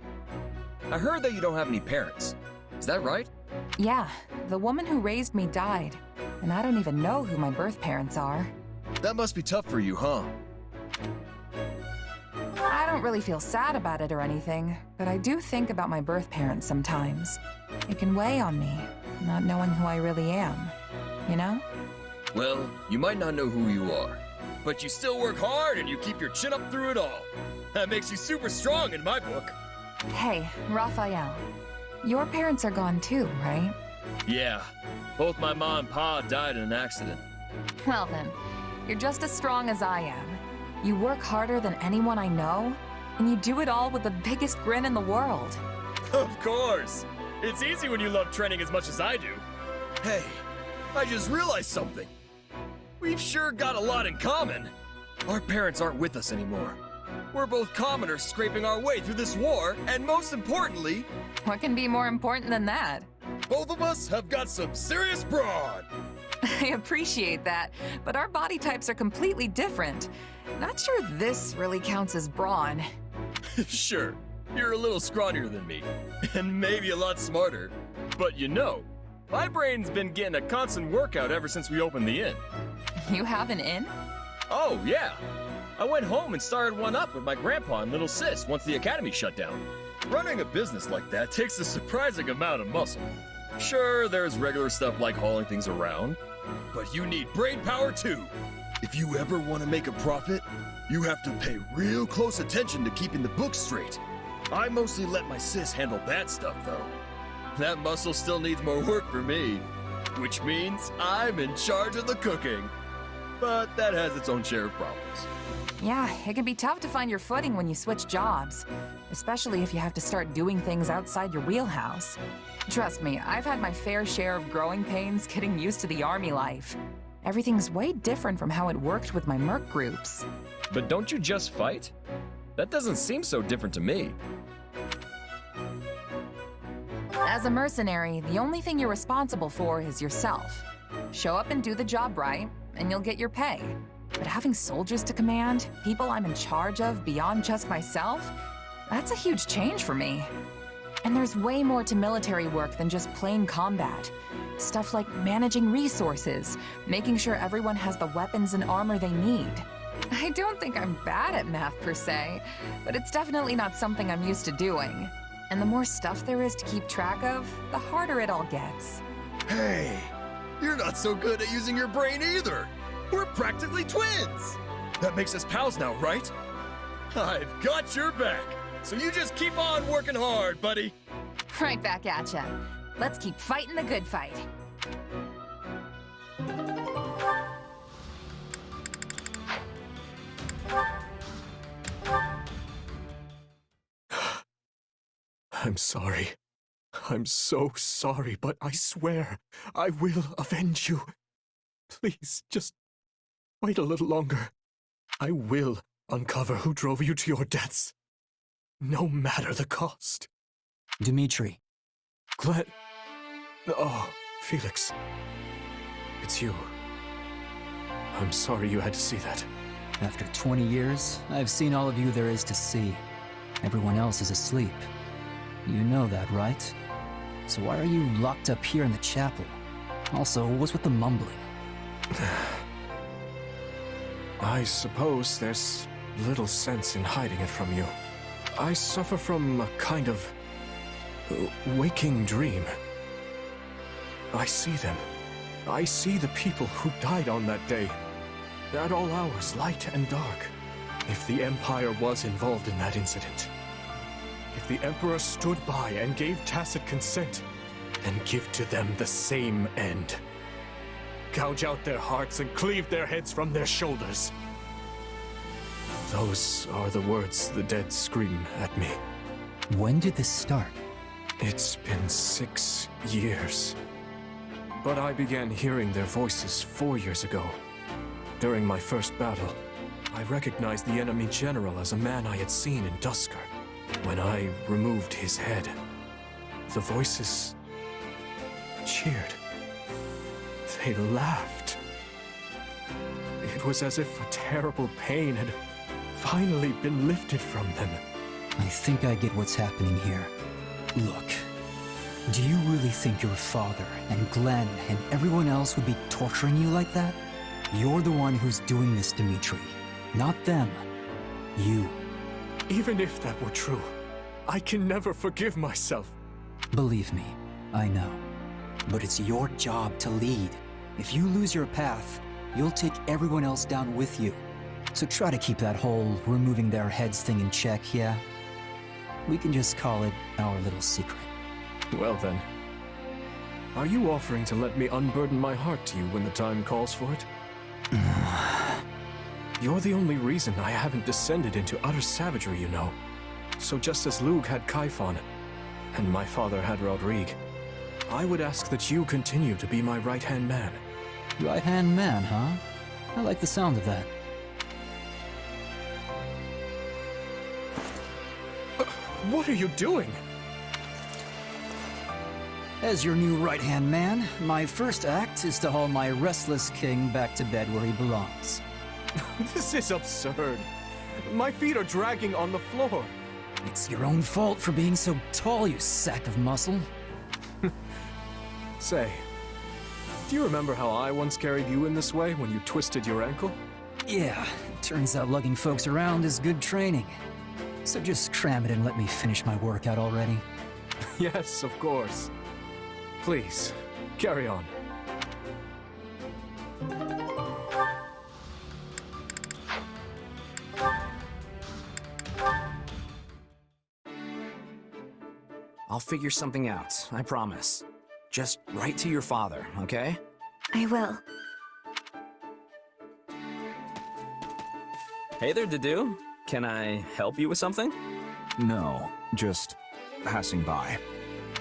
I heard that you don't have any parents. Is that right? Yeah, the woman who raised me died, and I don't even know who my birth parents are. That must be tough for you, huh? I don't really feel sad about it or anything, but I do think about my birth parents sometimes. It can weigh on me, not knowing who I really am, you know? Well, you might not know who you are, but you still work hard and you keep your chin up through it all. That makes you super strong in my book. Hey, Raphael. Your parents are gone too, right? Yeah, both my mom and pa died in an accident. Well then, you're just as strong as I am. You work harder than anyone I know, and you do it all with the biggest grin in the world. Of course! It's easy when you love training as much as I do. Hey, I just realized something. We've sure got a lot in common. Our parents aren't with us anymore. We're both commoners scraping our way through this war, and most importantly... What can be more important than that? Both of us have got some serious brawn! I appreciate that, but our body types are completely different. Not sure this really counts as brawn. Sure, you're a little scrawnier than me, and maybe a lot smarter. But you know, my brain's been getting a constant workout ever since we opened the inn. You have an inn? Oh, yeah. I went home and started one up with my grandpa and little sis once the academy shut down. Running a business like that takes a surprising amount of muscle. Sure, there's regular stuff like hauling things around, but you need brain power too. If you ever want to make a profit, you have to pay real close attention to keeping the books straight. I mostly let my sis handle that stuff though. That muscle still needs more work for me, which means I'm in charge of the cooking. But that has its own share of problems. Yeah, it can be tough to find your footing when you switch jobs, especially if you have to start doing things outside your wheelhouse. Trust me, I've had my fair share of growing pains getting used to the army life. Everything's way different from how it worked with my merc groups. But don't you just fight? That doesn't seem so different to me. As a mercenary, the only thing you're responsible for is yourself. Show up and do the job right, and you'll get your pay. But having soldiers to command, people I'm in charge of beyond just myself, that's a huge change for me. And there's way more to military work than just plain combat. Stuff like managing resources, making sure everyone has the weapons and armor they need. I don't think I'm bad at math per se, but it's definitely not something I'm used to doing. And the more stuff there is to keep track of, the harder it all gets. Hey, you're not so good at using your brain either. We're practically twins. That makes us pals now, right? I've got your back. So you just keep on working hard, buddy. Right back at ya. Let's keep fighting the good fight. I'm sorry. I'm so sorry, but I swear I will avenge you. Please, just wait a little longer. I will uncover who drove you to your deaths, no matter the cost. Dimitri. Glenn. Oh, Felix. It's you. I'm sorry you had to see that. After 20 years, I've seen all of you there is to see. Everyone else is asleep. You know that, right? So why are you locked up here in the chapel? Also, what's with the mumbling? I suppose there's little sense in hiding it from you. I suffer from a kind of waking dream. I see them. I see the people who died on that day. At all hours, light and dark. If the Empire was involved in that incident, if the Emperor stood by and gave tacit consent, and give to them the same end. Gouge out their hearts and cleave their heads from their shoulders. Those are the words the dead scream at me. When did this start? It's been 6 years. But I began hearing their voices 4 years ago. During my first battle, I recognized the enemy general as a man I had seen in Dusker. When I removed his head, the voices cheered. They laughed. It was as if a terrible pain had finally been lifted from them. I think I get what's happening here. Look, do you really think your father and Glenn and everyone else would be torturing you like that? You're the one who's doing this, Dimitri. Not them. You. Even if that were true, I can never forgive myself. Believe me, I know. But it's your job to lead. If you lose your path, you'll take everyone else down with you. So try to keep that whole removing their heads thing in check, yeah? We can just call it our little secret. Well then, are you offering to let me unburden my heart to you when the time calls for it? You're the only reason I haven't descended into utter savagery, you know. So just as Lug had Kaifon, and my father had Rodrigue, I would ask that you continue to be my right-hand man. Right-hand man, huh? I like the sound of that. What are you doing? As your new right-hand man, my first act is to haul my restless king back to bed where he belongs. This is absurd. My feet are dragging on the floor. It's your own fault for being so tall, you sack of muscle. Say, do you remember how I once carried you in this way when you twisted your ankle? Yeah, turns out lugging folks around is good training. So just cram it and let me finish my workout already. Yes, of course. Please, carry on. I'll figure something out, I promise. Just write to your father, okay? I will. Hey there, Dedu. Can I help you with something? No, just passing by.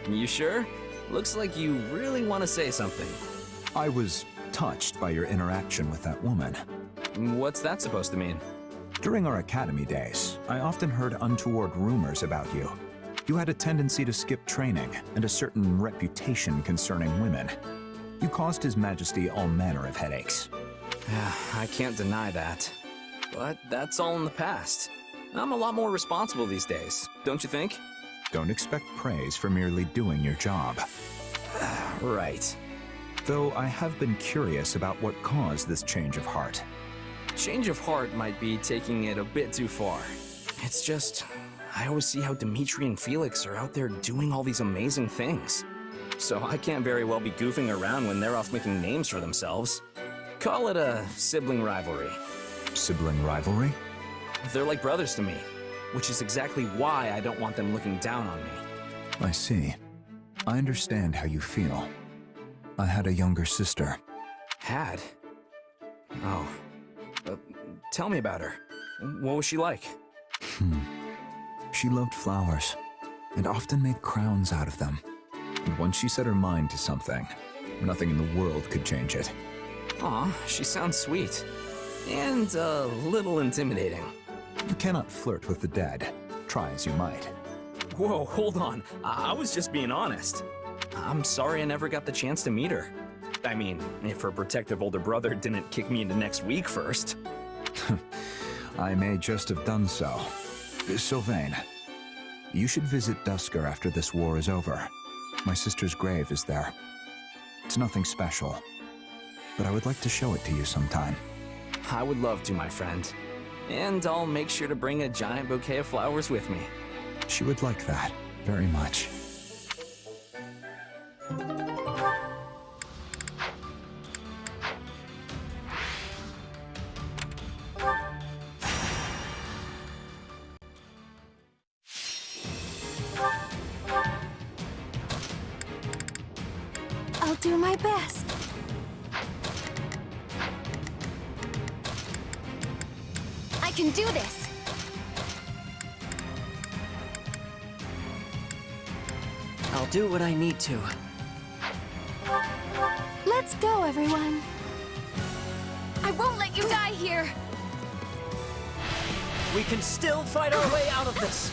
You sure? Looks like you really want to say something. I was touched by your interaction with that woman. What's that supposed to mean? During our academy days, I often heard untoward rumors about you. You had a tendency to skip training and a certain reputation concerning women. You caused His Majesty all manner of headaches. I can't deny that. But that's all in the past. I'm a lot more responsible these days, don't you think? Don't expect praise for merely doing your job. Right. Though I have been curious about what caused this change of heart. Change of heart might be taking it a bit too far. It's just, I always see how Dimitri and Felix are out there doing all these amazing things. So I can't very well be goofing around when they're off making names for themselves. Call it a sibling rivalry. Sibling rivalry? They're like brothers to me, which is exactly why I don't want them looking down on me. I see. I understand how you feel. I had a younger sister. Had? Oh. Tell me about her. What was she like? She loved flowers, and often made crowns out of them. And once she set her mind to something, nothing in the world could change it. Aw, she sounds sweet. And a little intimidating. You cannot flirt with the dead, try as you might. Whoa, hold on. I was just being honest. I'm sorry I never got the chance to meet her. I mean, if her protective older brother didn't kick me into next week first. I may just have done so. Sylvain, you should visit Dusker after this war is over. My sister's grave is there. It's nothing special, but I would like to show it to you sometime. I would love to, my friend. And I'll make sure to bring a giant bouquet of flowers with me. She would like that very much. I'll do my best. I can do this! I'll do what I need to. Let's go, everyone! I won't let you die here! We can still fight our way out of this!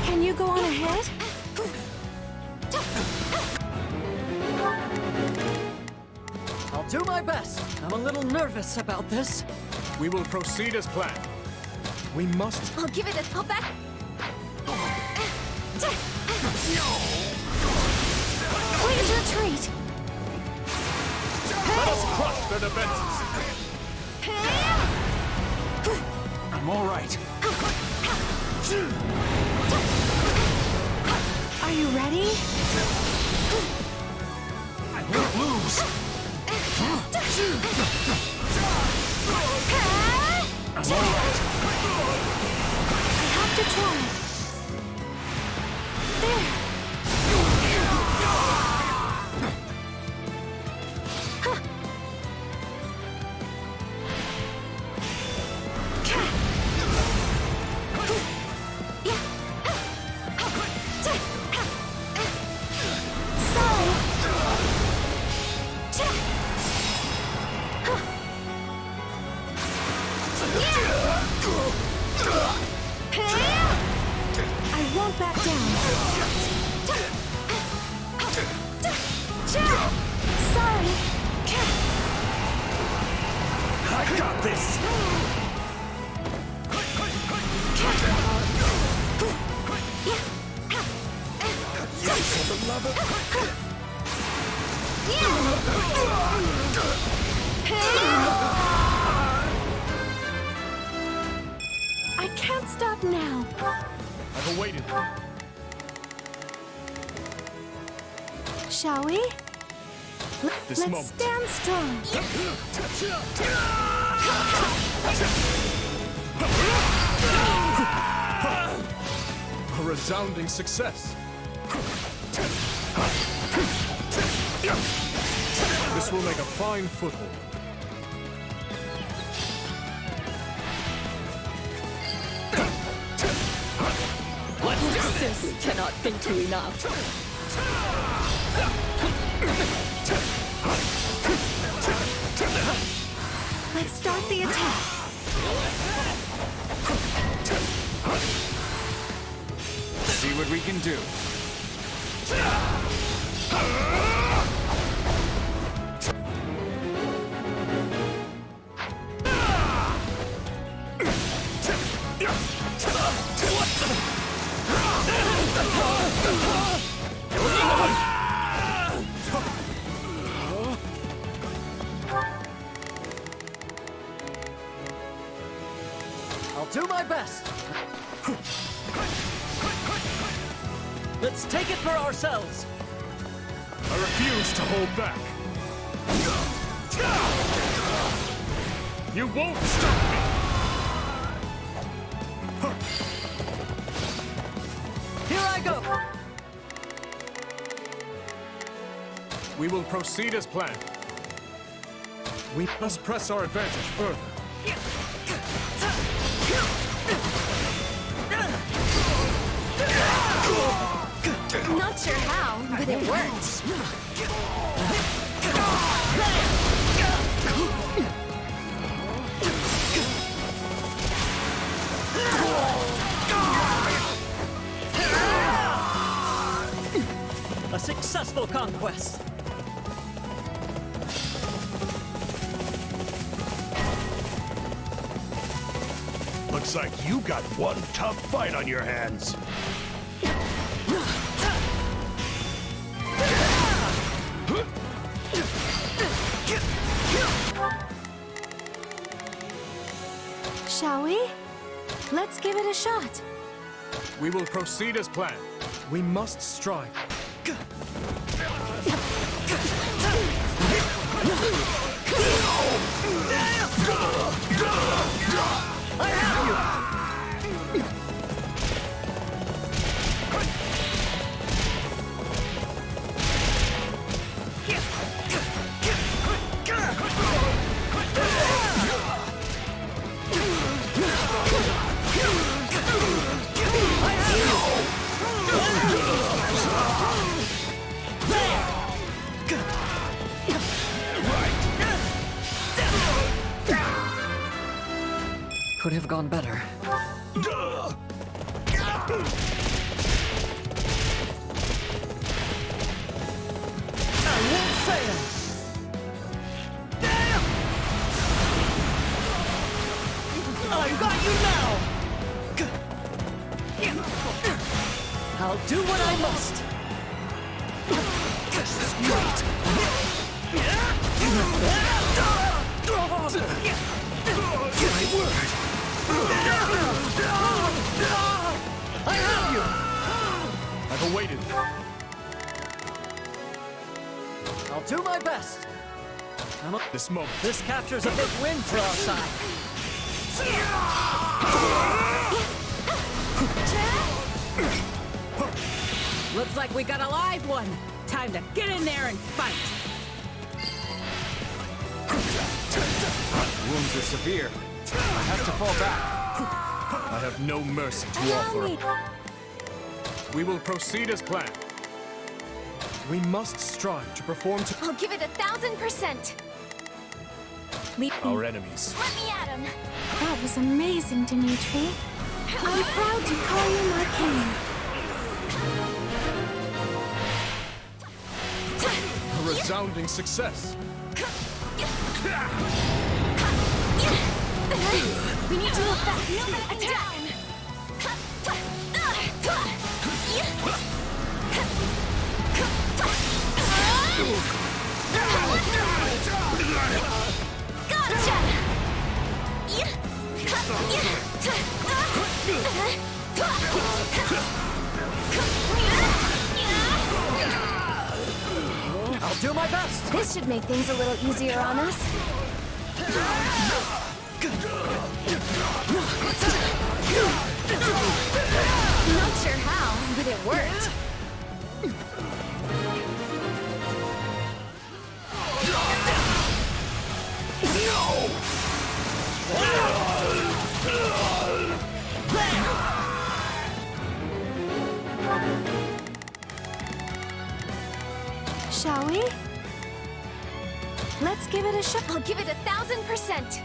Can you go on ahead? I'll do my best. I'm a little nervous about this. We will proceed as planned. We must... I'll give it a back. Please retreat. Let us crush their defenses. I'm all right. Are you ready? I won't lose. I'm all right. I have to try. There. I won't back down. Sorry. I got this. For the love of... I can't stop now. I've awaited. Shall we? Let's moment. stand strong. A resounding success. This will make a fine foothold. Let's do this! We cannot thank you enough. Let's start the attack. See what we can do. I'll do my best. Let's take it for ourselves. I refuse to hold back. You won't stop me! Here I go! We will proceed as planned. We must press our advantage further. I'm not sure how, but it works. A successful conquest. Looks like you got one tough fight on your hands. Shall we? Let's give it a shot. We will proceed as planned. We must strive. I have you! on better. I won't fail! I've got you now! I'll do what I must! This is great! My word! I have you! I've awaited. I'll do my best! This moment. This capture's a big win for our side! Looks like we got a live one. Time to get in there and fight. Wounds are severe. I have to fall back. I have no mercy to offer. We will proceed as planned. We must strive to perform to I'll give it 1000%. our enemies. Let me at him. That was amazing, Dimitri. I'm proud to call you my king. A resounding success. We need to move fast. Attack! Gotcha! I'll do my best! This should make things a little easier on us. Not sure how, but it worked. Shall we? Let's give it a shot. I'll give it 1000%.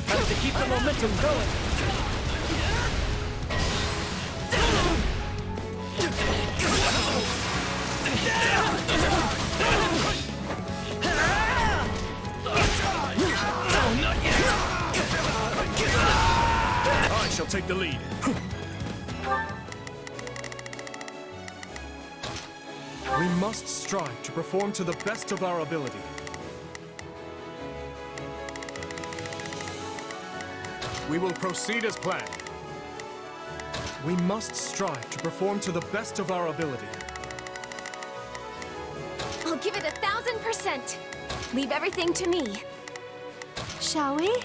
Have to keep the momentum going. I shall take the lead. We must strive to perform to the best of our ability. We will proceed as planned. We must strive to perform to the best of our ability. I'll give it 1000%. Leave everything to me. Shall we?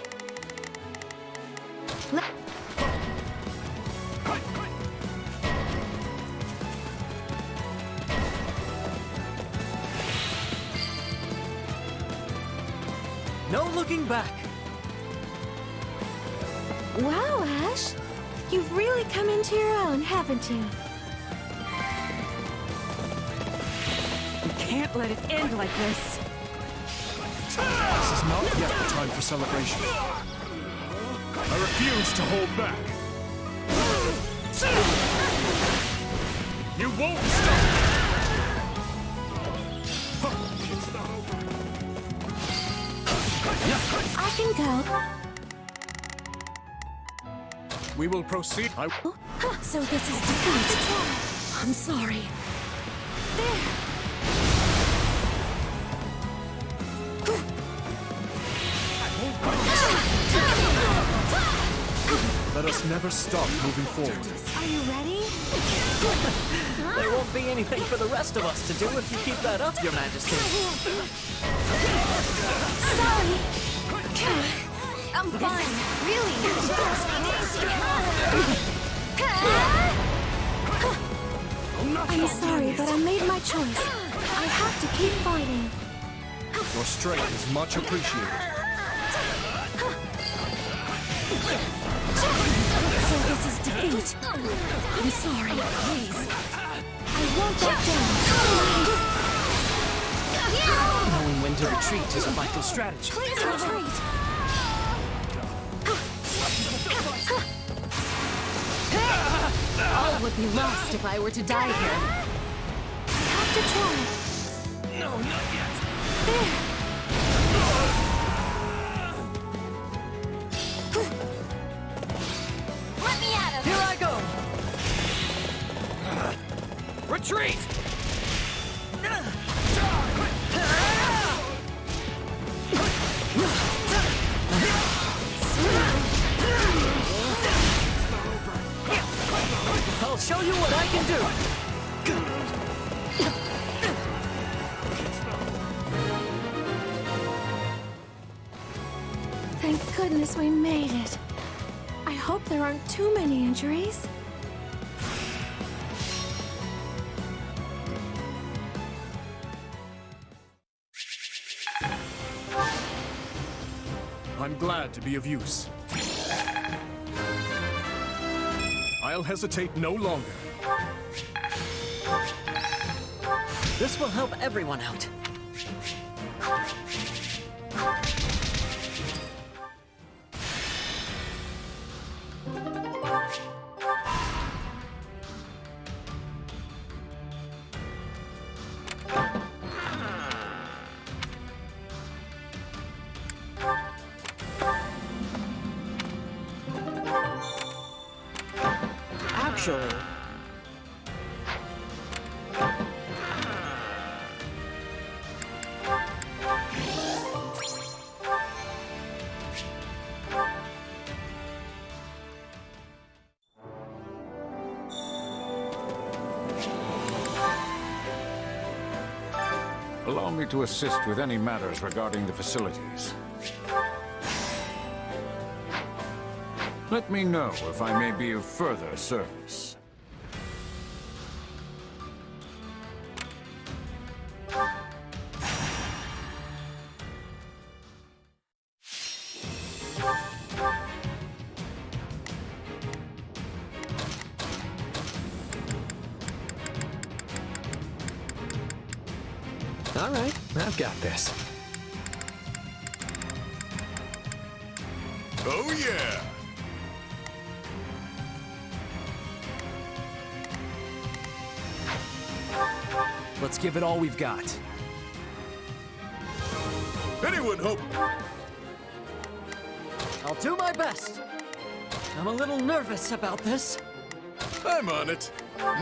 No looking back. Wow, Ash. You've really come into your own, haven't you? We can't let it end like this. This is not yet the time for celebration. I refuse to hold back. You won't stop! I can go. We will proceed. So this is defeat. I'm sorry. There. Let us never stop moving forward. Are you ready? There won't be anything for the rest of us to do if you keep that up, Your Majesty. Sorry. I'm fine. Really. I'm sorry, but I made my choice. I have to keep fighting. Your strength is much appreciated. So this is defeat. I'm sorry, please. I won't back down. Knowing when to retreat is a vital strategy. Please retreat. All would be lost if I were to die here. I have to try. No, not yet. There. Let me at him. Here I go! Retreat! I'll show you what I can do! Thank goodness we made it. I hope there aren't too many injuries. I'm glad to be of use. I'll hesitate no longer. This will help everyone out. Actually, allow me to assist with any matters regarding the facilities. Let me know if I may be of further service. All right, I've got this. Oh yeah! Let's give it all we've got. Anyone hope? I'll do my best. I'm a little nervous about this. I'm on it.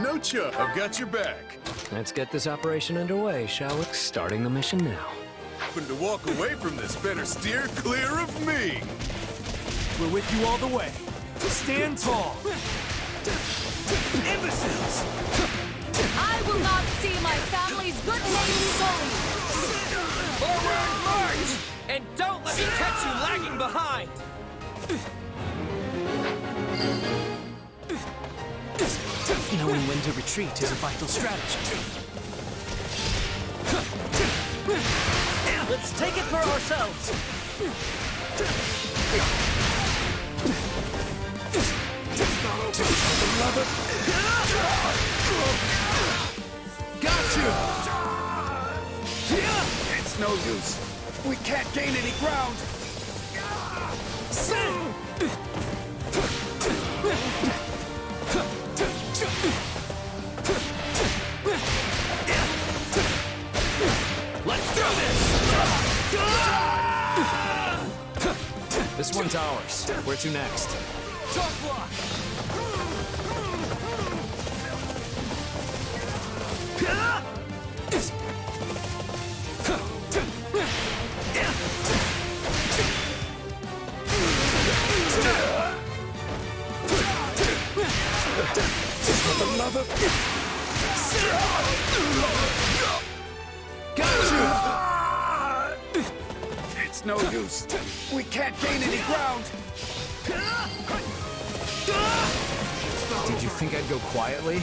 No chuck, I've got your back. Let's get this operation underway, shall we? Starting the mission now. Hoping to walk away from this, better steer clear of me. We're with you all the way. Stand tall. Imbeciles! I will not see my family's good name sullied! Forward march! And don't let me catch you lagging behind! Knowing when to retreat is a vital strategy. Let's take it for ourselves! Got you! It's no use. We can't gain any ground. Let's do this! This one's ours. Where to next? Top block! It's no use. We can't gain any ground. Did you think I'd go quietly?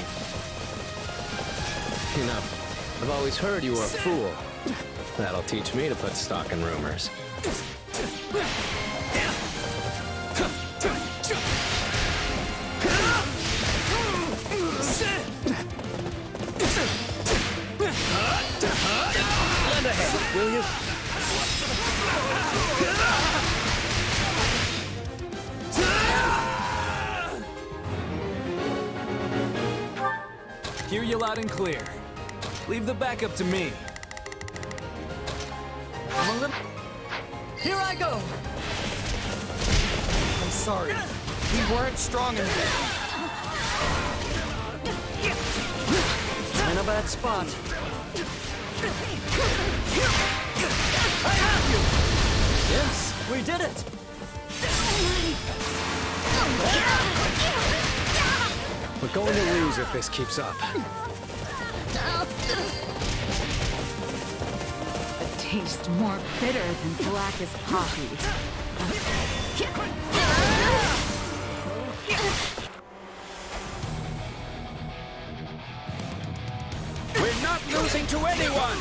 You know, I've always heard you were a fool. That'll teach me to put stock in rumors. Lend a hand. you loud and clear. Leave the backup to me. Here I go! I'm sorry. We weren't strong enough. In a bad spot. I have you! Yes, we did it! We're going to lose if this keeps up. It tastes more bitter than blackest poppy. We're not losing to anyone!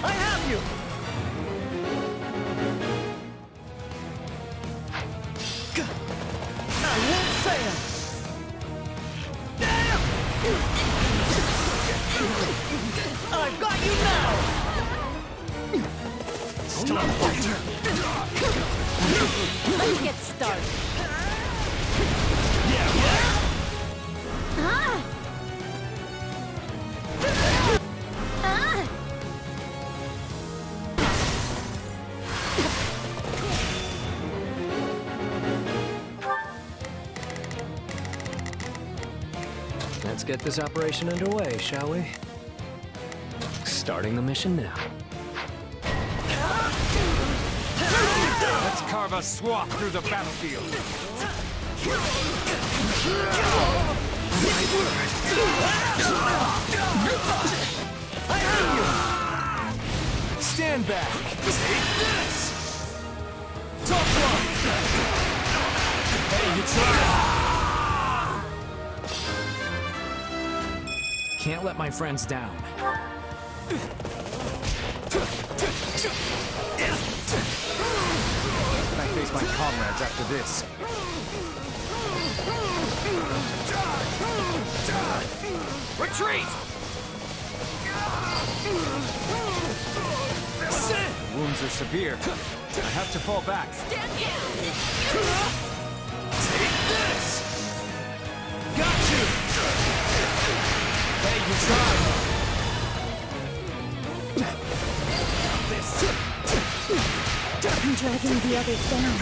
I have you! I won't fail! I've got you now! Stop fighter! Let's get started. Let's get this operation underway, shall we? Starting the mission now. Let's carve a swath through the battlefield. Stand back! Take this! Tough one! Hey, you tried! Can't let my friends down. I face my comrades after this. Retreat! Wounds are severe. I have to fall back. Take this! Got you! Hey, you tried! I'm dragging the others down.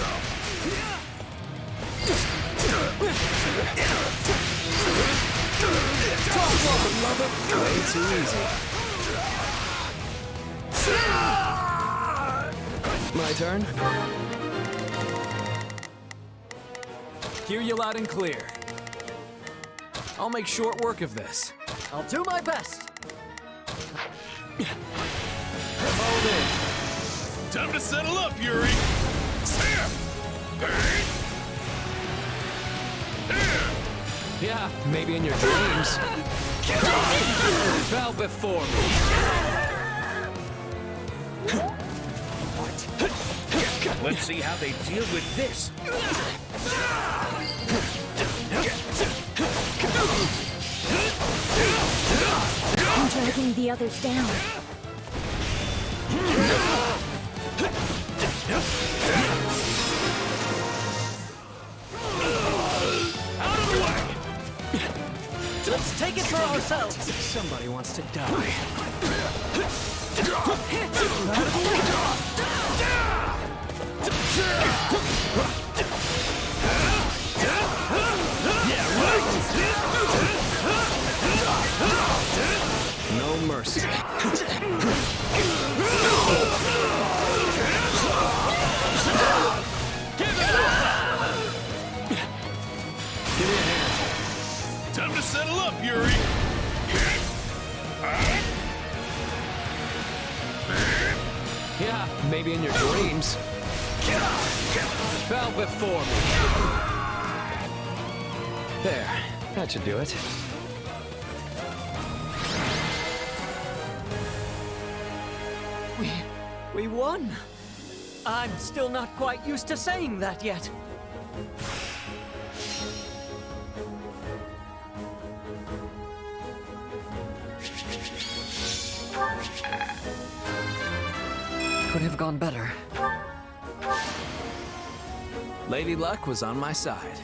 Way too easy. My turn? Hear you loud and clear. I'll make short work of this. I'll do my best. Hold in. Time to settle up, Yuri! Here! Yeah, maybe in your dreams. Bow before me. Let's see how they deal with this. I'm dragging the others down. Out of the way! Let's take it for ourselves! Somebody wants to die. No mercy. Give me a hand. Time to settle up, Yuri! Yeah, maybe in your dreams. Bow before me. There. That should do it. We won! I'm still not quite used to saying that yet. Could have gone better. Lady Luck was on my side.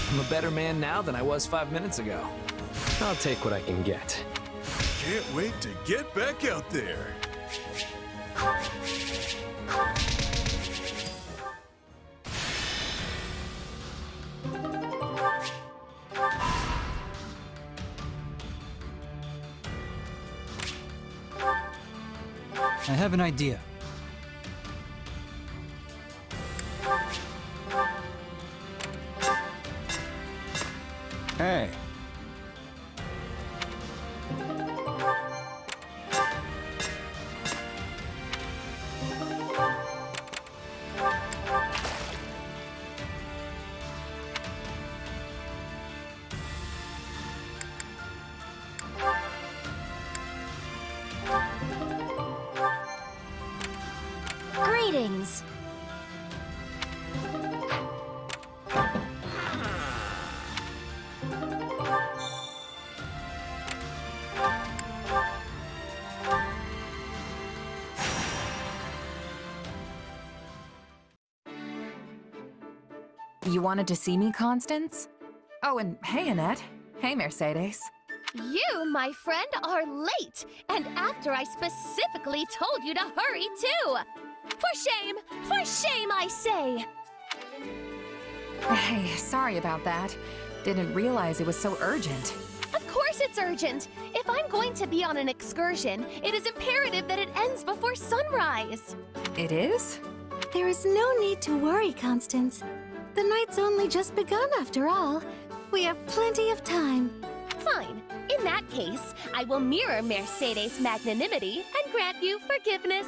I'm a better man now than I was 5 minutes ago. I'll take what I can get. Can't wait to get back out there. I have an idea. Hey. Greetings. You wanted to see me, Constance? Oh, and hey, Annette. Hey, Mercedes. You, my friend, are late, and after I specifically told you to hurry, too! For shame, I say! Hey, sorry about that. Didn't realize it was so urgent. Of course it's urgent! If I'm going to be on an excursion, it is imperative that it ends before sunrise! It is? There is no need to worry, Constance. The night's only just begun after all. We have plenty of time. Fine. In that case, I will mirror Mercedes' magnanimity and grant you forgiveness.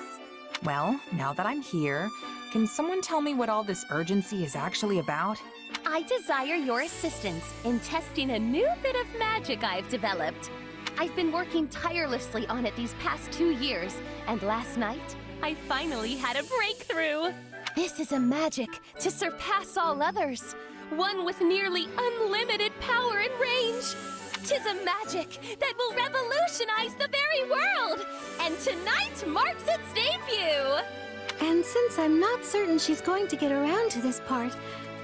Well, now that I'm here, can someone tell me what all this urgency is actually about? I desire your assistance in testing a new bit of magic I've developed. I've been working tirelessly on it these past 2 years, and last night, I finally had a breakthrough. This is a magic to surpass all others, one with nearly unlimited power and range. 'Tis a magic that will revolutionize the very world, and tonight marks its debut! And since I'm not certain she's going to get around to this part,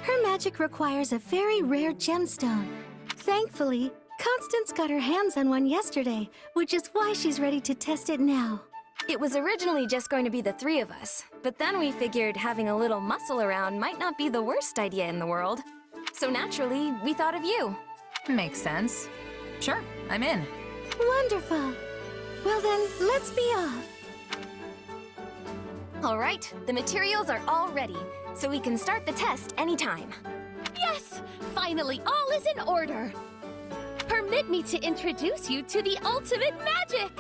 her magic requires a very rare gemstone. Thankfully, Constance got her hands on one yesterday, which is why she's ready to test it now. It was originally just going to be the 3 of us, but then we figured having a little muscle around might not be the worst idea in the world. So naturally, we thought of you. Makes sense. Sure, I'm in. Wonderful. Well then, let's be off. All right, the materials are all ready, so we can start the test anytime. Yes! Finally, all is in order! Permit me to introduce you to the ultimate magic!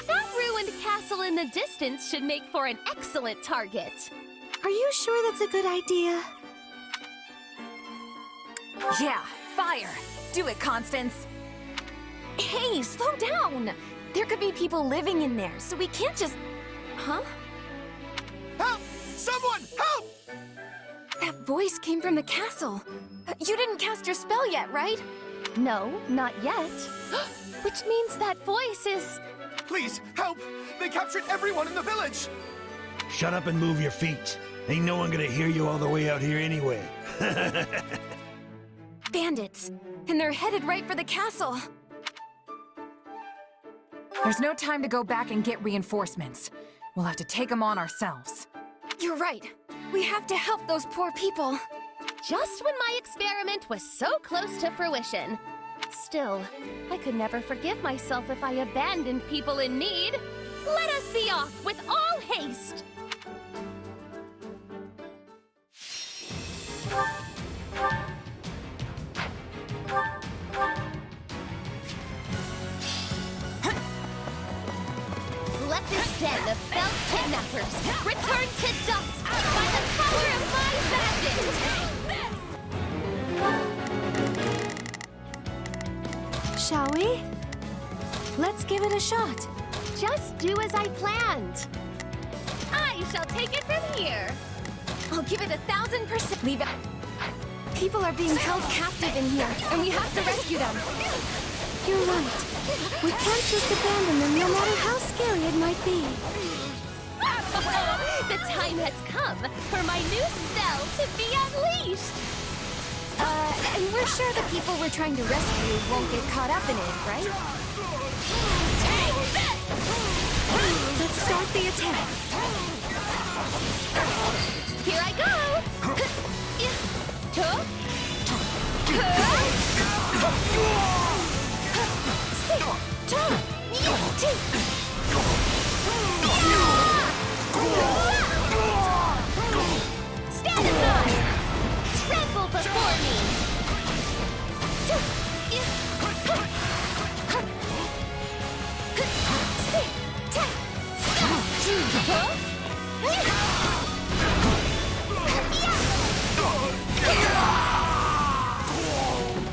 That ruined castle in the distance should make for an excellent target. Are you sure that's a good idea? Yeah, fire! Do it, Constance! Hey, slow down! There could be people living in there, so we can't just... Huh? Help! Someone, help! That voice came from the castle. You didn't cast your spell yet, right? No, not yet. Which means that voice is... Please, help! They captured everyone in the village! Shut up and move your feet. Ain't no one gonna hear you all the way out here anyway. Bandits. And they're headed right for the castle. There's no time to go back and get reinforcements. We'll have to take them on ourselves. You're right. We have to help those poor people. Just when my experiment was so close to fruition. Still, I could never forgive myself if I abandoned people in need. Let us be off with all haste! Let this den of fell kidnappers return to dust by the power of my magic! Shall we? Let's give it a shot. Just do as I planned. I shall take it from here. I'll give it 1,000%. Leave it. People are being held captive in here, and we have to rescue them. You're right. We can't just abandon them no matter how scary it might be. The time has come for my new spell to be unleashed! And we're sure the people we're trying to rescue won't get caught up in it, right? Take this! Let's start the attack. Here I go! Stand aside! Tremble before me!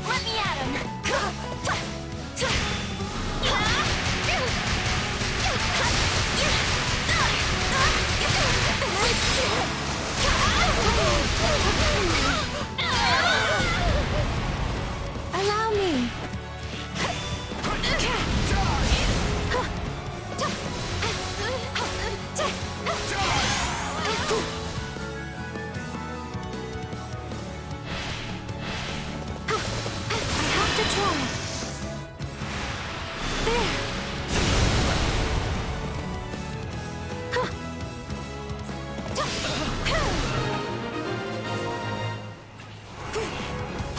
Let me at him! Allow me. I have to try.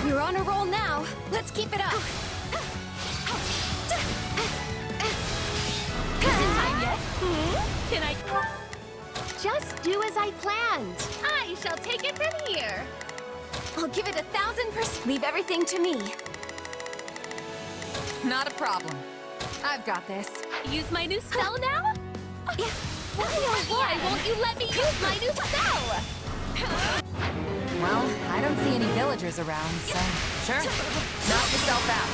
You're on a roll now. Let's keep it up. Isn't time yet? Can I... Just do as I planned. I shall take it from here. I'll give it 1,000%. Leave everything to me. Not a problem. I've got this. Use my new spell now? Why won't you let me use my new spell? Well, I don't see any villagers around, so sure. Knock yourself out.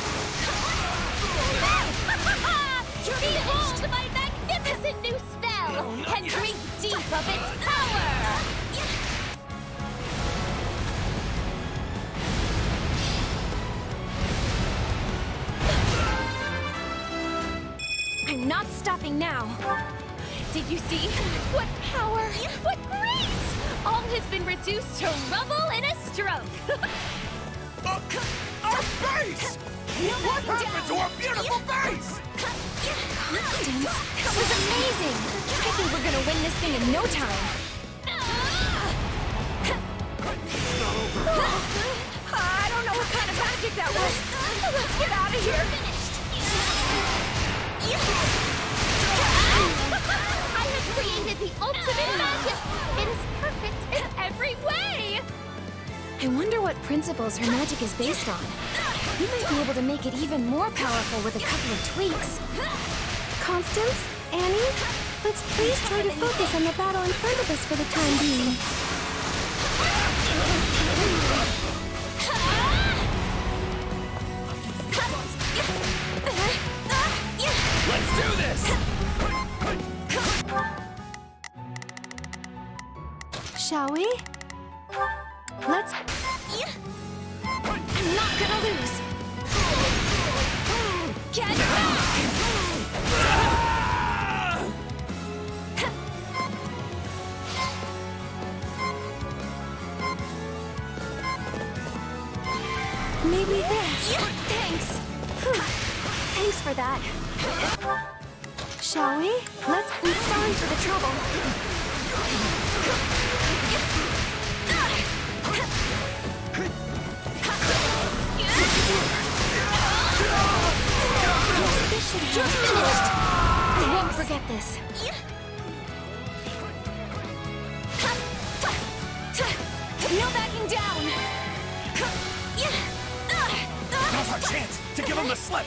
Behold my magnificent new spell, and drink deep of its power! I'm not stopping now. Did you see? What power! What grace! All has been reduced to rubble in a stroke! Our base! What happened to our beautiful base? Constance, that was amazing! I think we're gonna win this thing in no time. I don't know what kind of magic that was. Let's get out of here. I have created the ultimate magic! It is perfect in every way! I wonder what principles her magic is based on. We might be able to make it even more powerful with a couple of tweaks. Constance? Annie? Let's please try to focus on the battle in front of us for the time being. Let's do this! Shall we? Let's... I'm not gonna lose! Get back! Maybe this. Thanks! Thanks for that. Shall we? I'm sorry for the trouble. This should just finished. I won't forget this. No backing down. Now's our chance to give him the slip.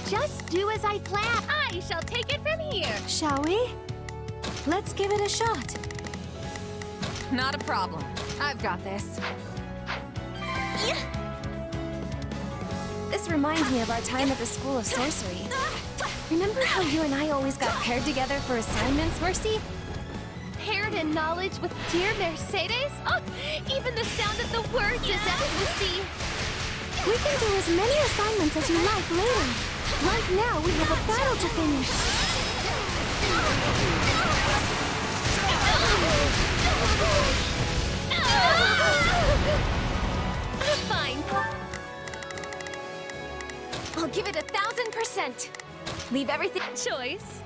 Just do as I plan. I shall take it from here. Shall we? Let's give it a shot. Not a problem. I've got this. This reminds me of our time at the School of Sorcery. Remember how you and I always got paired together for assignments, Mercy? Paired in knowledge with dear Mercedes? Oh, even the sound of the words is ecstasy. We can do as many assignments as you like later. Right now, we have a battle to finish. Fine. I'll give it 1,000%. Leave everything choice.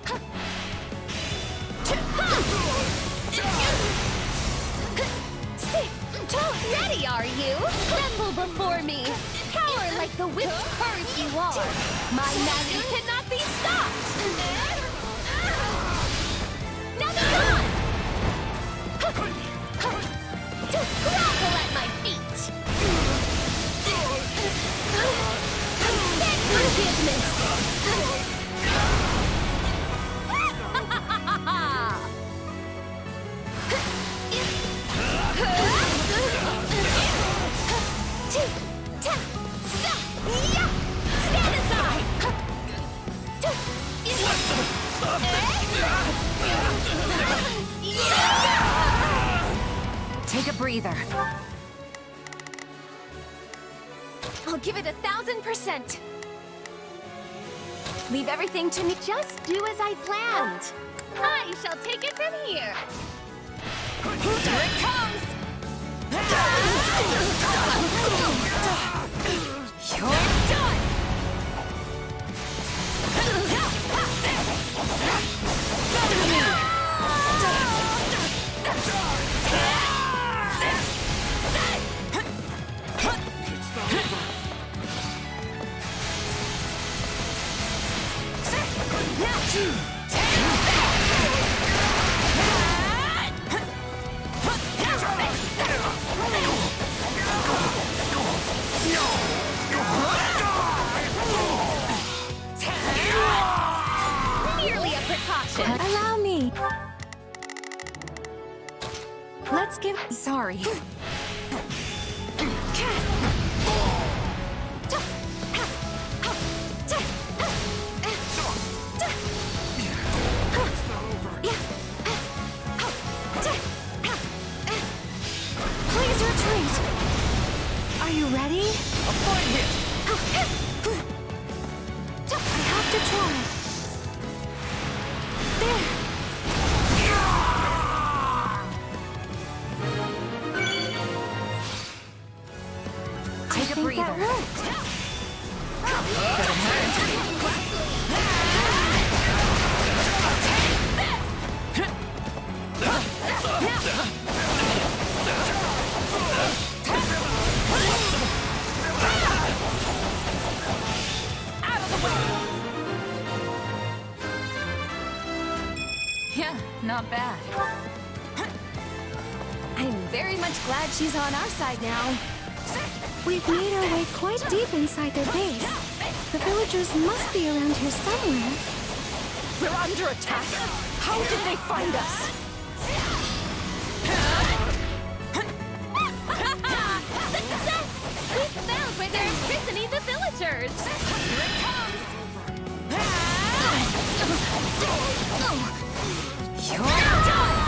Ready, are you? Tremble before me. Cower like the whipped curse you are. My magic cannot be stopped. Now be gone! Grovel at my feet. Beg forgiveness. Stand aside! Take a breather. I'll give it 1,000%. Leave everything to me. Just do as I planned. I shall take it from here. Here it comes! You're done! Merely a precaution. Allow me. Let's give... Sorry. Please retreat. Are you ready? I'm fine here. I have to try. There. Take a breather. That worked. Yeah, not bad. I'm very much glad she's on our side now. We've made our way quite deep inside their base. The villagers must be around here somewhere. We're under attack. How did they find us? Success! We found where they're imprisoning the villagers. Here it comes! You're done!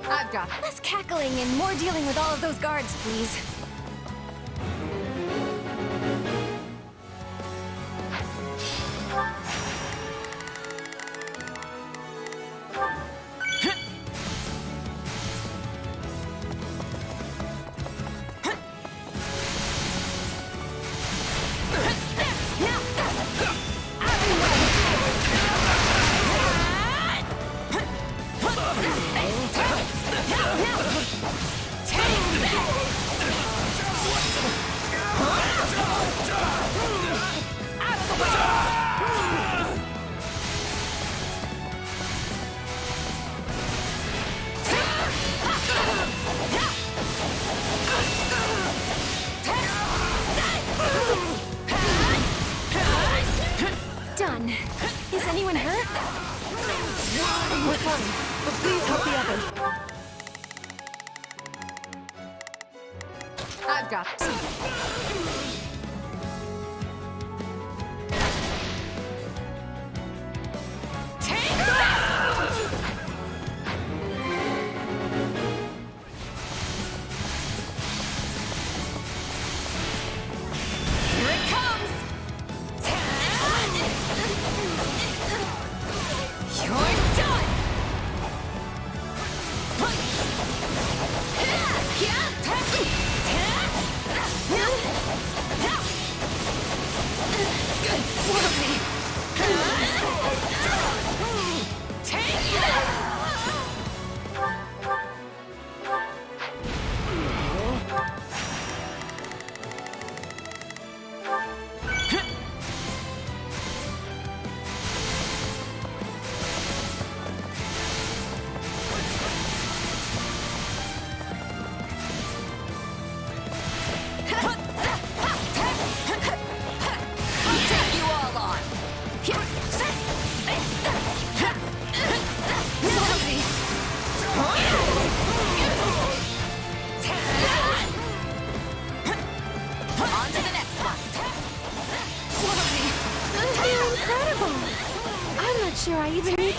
I've got Less cackling and more dealing with all of those guards, please. Done. Is anyone hurt? We're fine, but please help the others. I've got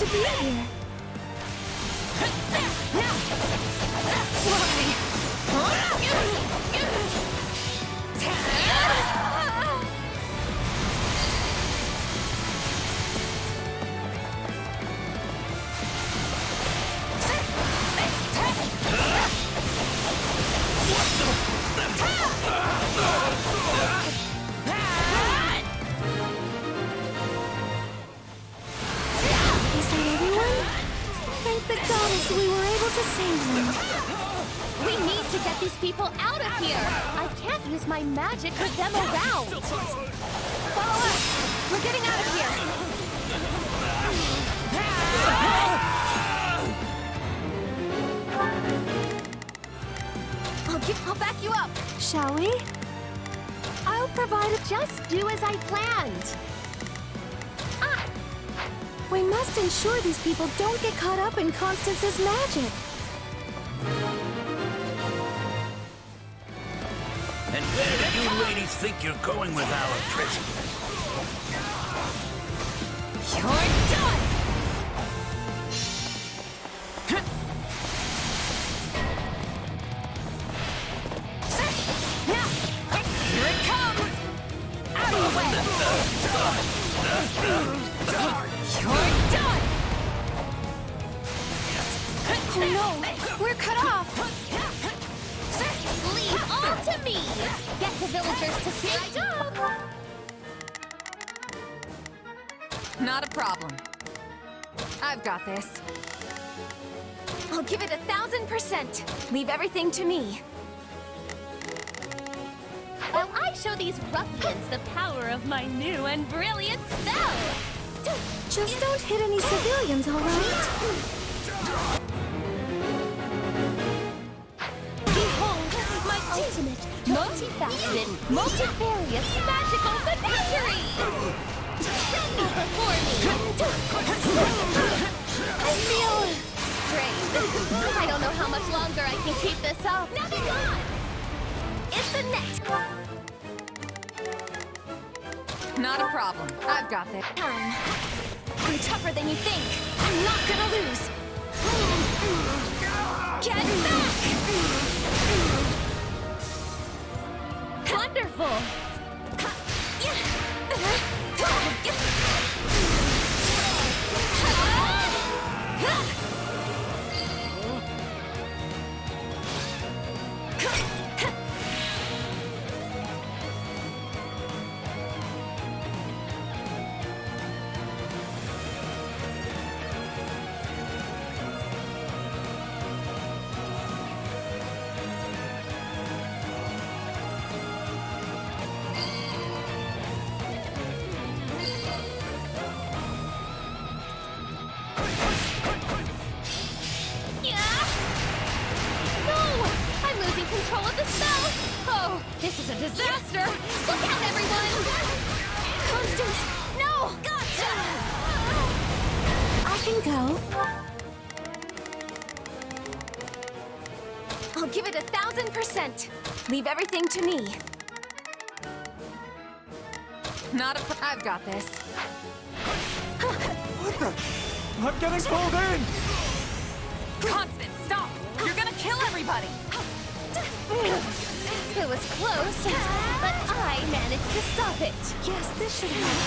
to be here. We were able to save them. We need to get these people out of here. I can't use my magic with them around. Follow us. We're getting out of here. I'll back you up. Shall we? I'll provide it. Just do as I planned. We must ensure these people don't get caught up in Constance's magic. And where do you ladies think you're going with our prison? You're done! Here it comes! Out of the way! You're done! Oh no! We're cut off! Leave all to me! Get the villagers to stand up! Not a problem. I've got this. I'll give it 1000%. Leave everything to me. While I show these ruffians the power of my new and brilliant spell! Just don't hit any civilians, all right? Behold, my ultimate, multifaceted, multifarious magical menagerie! Tremble before me! I feel drained. I don't know how much longer I can keep this up. Now be gone! It's a net! Not a problem. I've got this. I'm tougher than you think. I'm not gonna lose. Get back! Wonderful! Control of the spell! Oh, this is a disaster! Look out, everyone! Constance! No! Gotcha! I can go. I'll give it 1000%. Leave everything to me. Not a I've got this. What the? I'm getting pulled in! Constance, stop! You're gonna kill everybody! It was close, but I managed to stop it. Yes, this should help.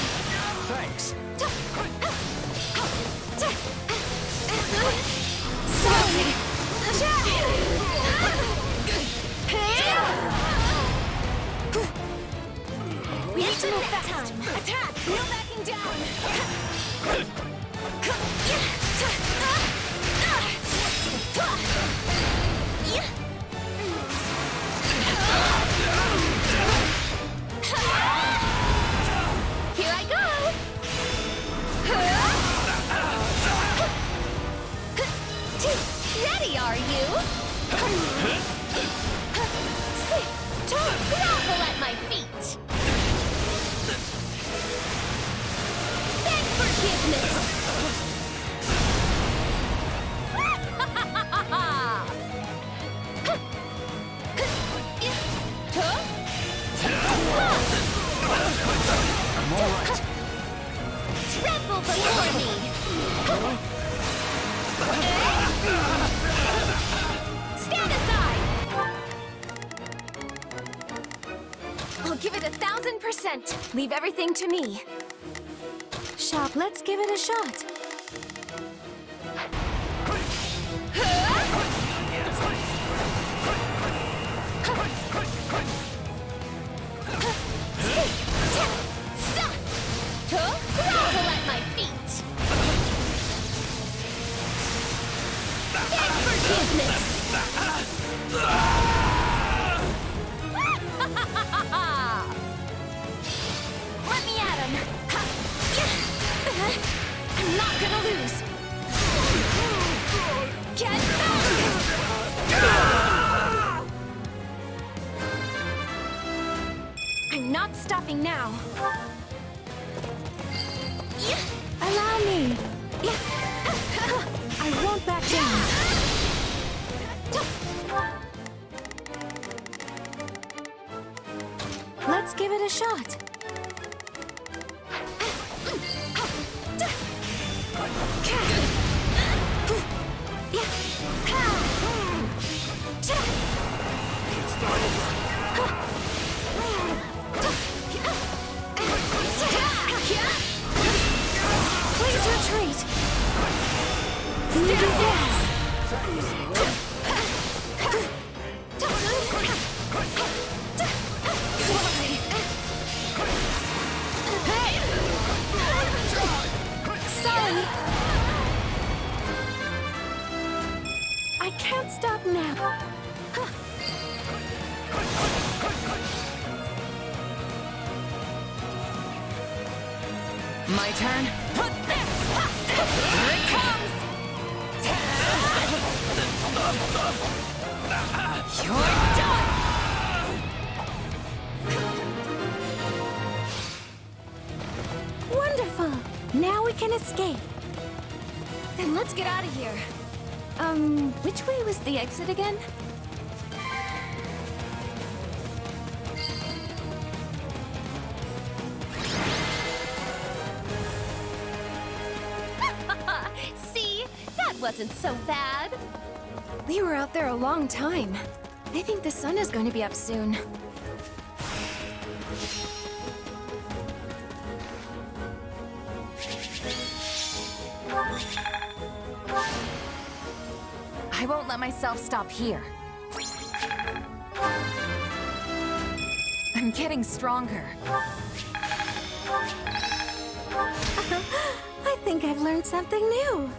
Thanks. Sorry. We need to move fast. Attack! No backing down. Here I go! Ready, are you? Don't grovel at my feet! Beg forgiveness! I'm all right. Tremble before me! 100%. Leave everything to me. Shop, let's give it a shot. Grovel at my feet. Beg forgiveness. Let me at him. I'm not gonna lose. Get back! I'm not stopping now. Allow me. I won't back down. Let's give it a shot. It's not over. Please retreat. You do this. Sorry. I can't stop now. My turn. Here it comes. You're done. Wonderful. Now we can escape. Then let's get out of here. Which way was the exit again? See? That wasn't so bad. We were out there a long time. I think the sun is going to be up soon. I won't let myself stop here. I'm getting stronger. I think I've learned something new.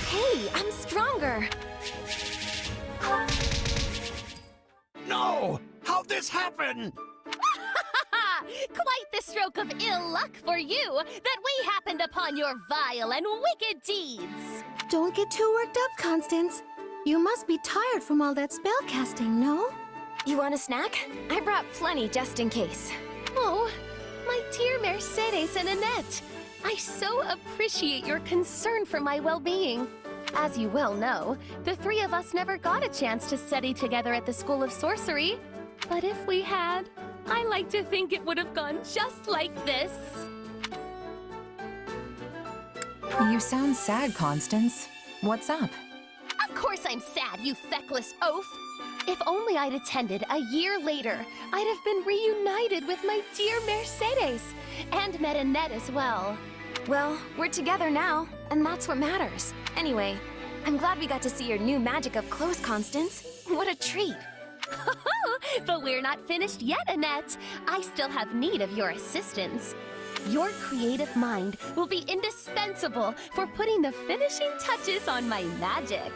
Hey, I'm stronger. No! How'd this happen? Quite the stroke of ill luck for you that we happened upon your vile and wicked deeds. Don't get too worked up, Constance. You must be tired from all that spell casting, no? You want a snack? I brought plenty just in case. Oh, my dear Mercedes and Annette. I so appreciate your concern for my well-being. As you well know, the three of us never got a chance to study together at the School of Sorcery. But if we had, I like to think it would have gone just like this. You sound sad, Constance. What's up? Of course I'm sad, you feckless oaf! If only I'd attended a year later, I'd have been reunited with my dear Mercedes, and met Annette as well. Well, we're together now, and that's what matters. Anyway, I'm glad we got to see your new magic up close, Constance. What a treat! But we're not finished yet, Annette. I still have need of your assistance. Your creative mind will be indispensable for putting the finishing touches on my magic.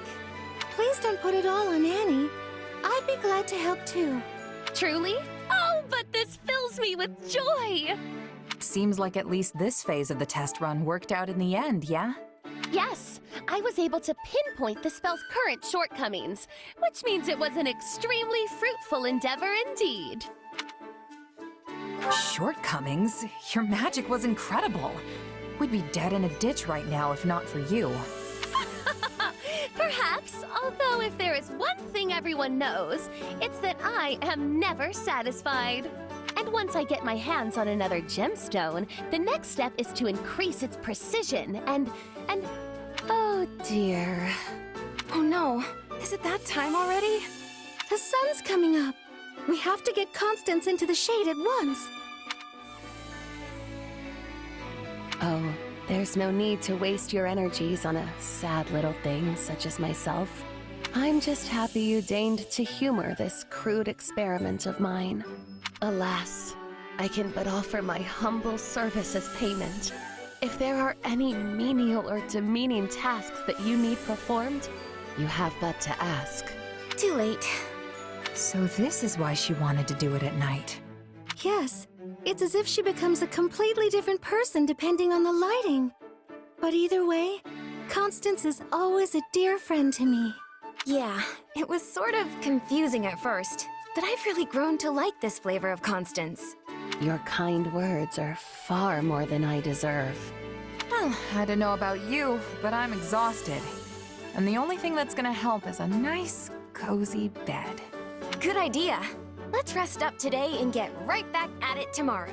Please don't put it all on Annie. I'd be glad to help too. Truly? Oh, but this fills me with joy! Seems like at least this phase of the test run worked out in the end, yeah? Yes, I was able to pinpoint the spell's current shortcomings, which means it was an extremely fruitful endeavor indeed. Shortcomings? Your magic was incredible. We'd be dead in a ditch right now if not for you. Perhaps, although if there is one thing everyone knows, it's that I am never satisfied. And once I get my hands on another gemstone, the next step is to increase its precision and... oh dear. Oh no, is it that time already? The sun's coming up. We have to get Constance into the shade at once. There's no need to waste your energies on a sad little thing such as myself. I'm just happy you deigned to humor this crude experiment of mine. Alas, I can but offer my humble service as payment. If there are any menial or demeaning tasks that you need performed, you have but to ask. Too late. So this is why she wanted to do it at night. Yes, it's as if she becomes a completely different person depending on the lighting. But either way, Constance is always a dear friend to me. Yeah, it was sort of confusing at first, but I've really grown to like this flavor of Constance. Your kind words are far more than I deserve. Well, I don't know about you, but I'm exhausted. And the only thing that's gonna help is a nice, cozy bed. Good idea. Let's rest up today and get right back at it tomorrow.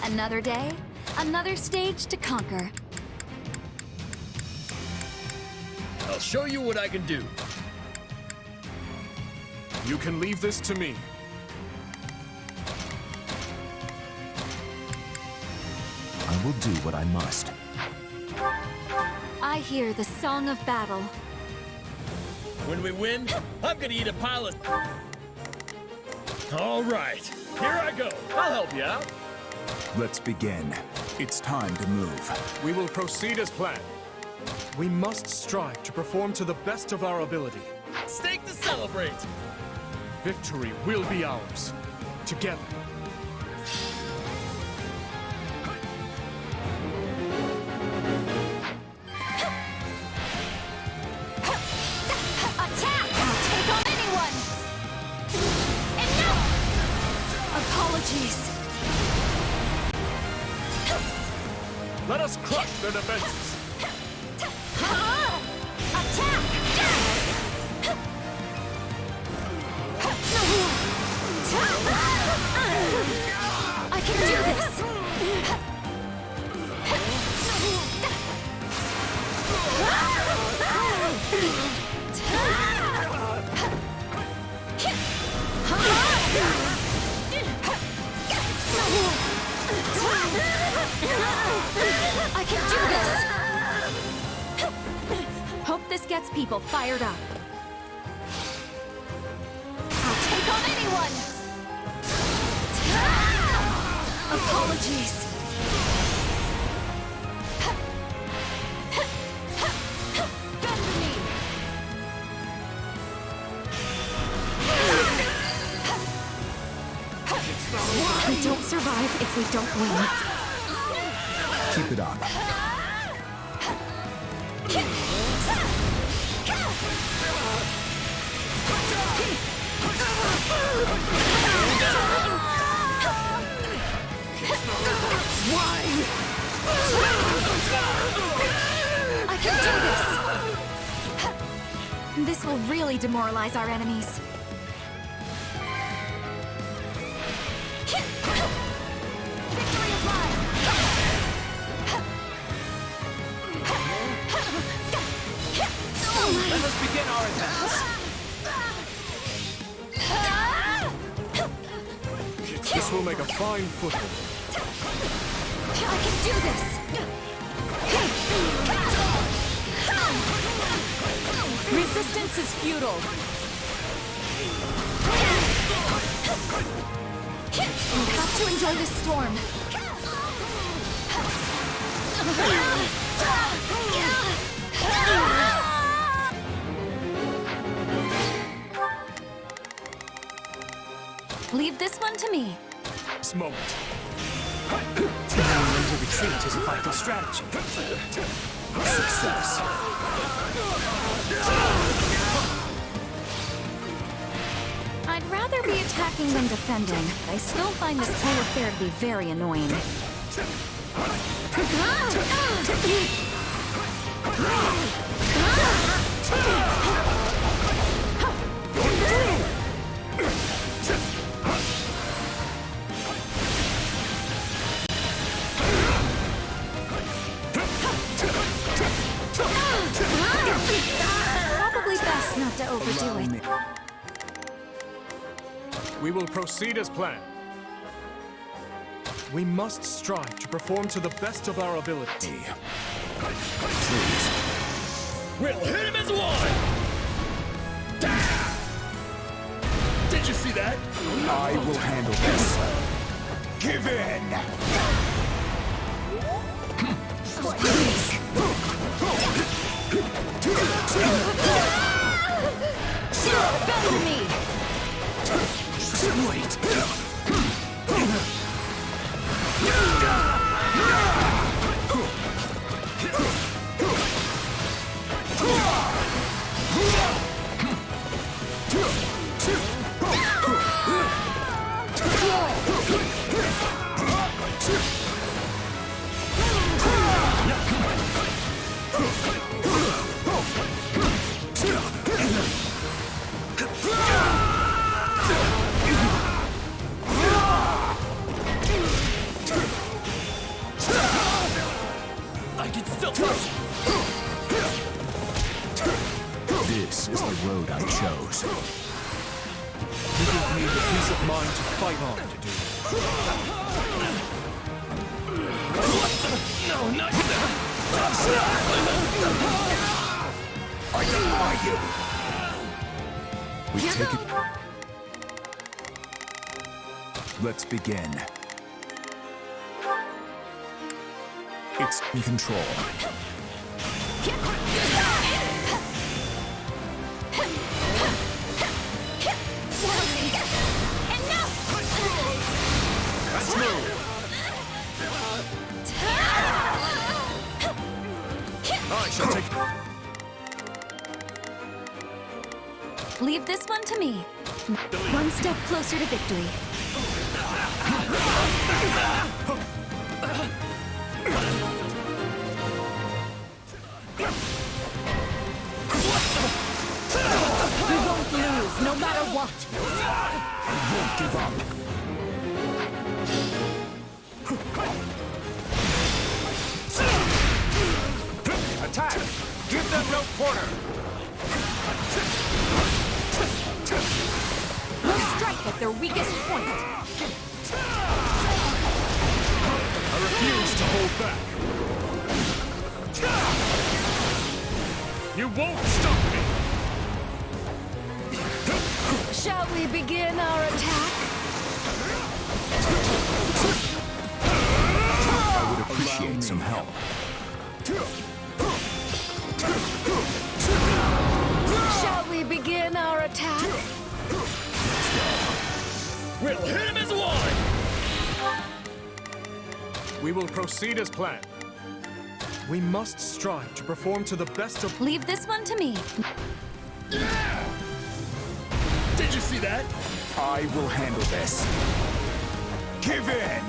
Another day, another stage to conquer. I'll show you what I can do. You can leave this to me. I will do what I must. I hear the song of battle. When we win, I'm gonna eat a pile of... All right, here I go. I'll help you out. Let's begin. It's time to move. We will proceed as planned. We must strive to perform to the best of our ability. Stake to celebrate. Victory will be ours. Together. Attack! I'll take on anyone! Enough! Apologies. Let us crush their defenses. Attack! I can do this! I can do this! Hope this gets people fired up. I'll take on anyone! Apologies. Bend the knee. We don't survive if we don't win. Keep it up. Why? I can do this! This will really demoralize our enemies. Victory is mine! Let us begin our advance. This will make a fine foothold. I can do this! Resistance is futile. You have to enjoy this storm. Leave this one to me. This moment. Knowing when to retreat is a vital strategy. Success. I'd rather be attacking than defending, but I still find this whole affair to be very annoying. overdo it. We will proceed as planned. We must strive to perform to the best of our ability. Please. We'll hit him as one! Did you see that? I will handle this. Give in! Better than me! Wait! I can still This is the road I chose. You give me the peace of mind to fight on to do. No, not that! I defy you! We take it. Let's begin. It's in control. Let's move! I shall take... Leave this one to me. One step closer to victory. We won't lose, no matter what. I won't give up. Attack! Give them no quarter! We'll strike at their weakest point. I refuse to hold back. You won't stop me! Shall we begin our attack? I would appreciate some help. Shall we begin our attack? We'll hit him as one! We will proceed as planned. We must strive to perform to the best of... Leave this one to me. Did you see that? I will handle this. Give in!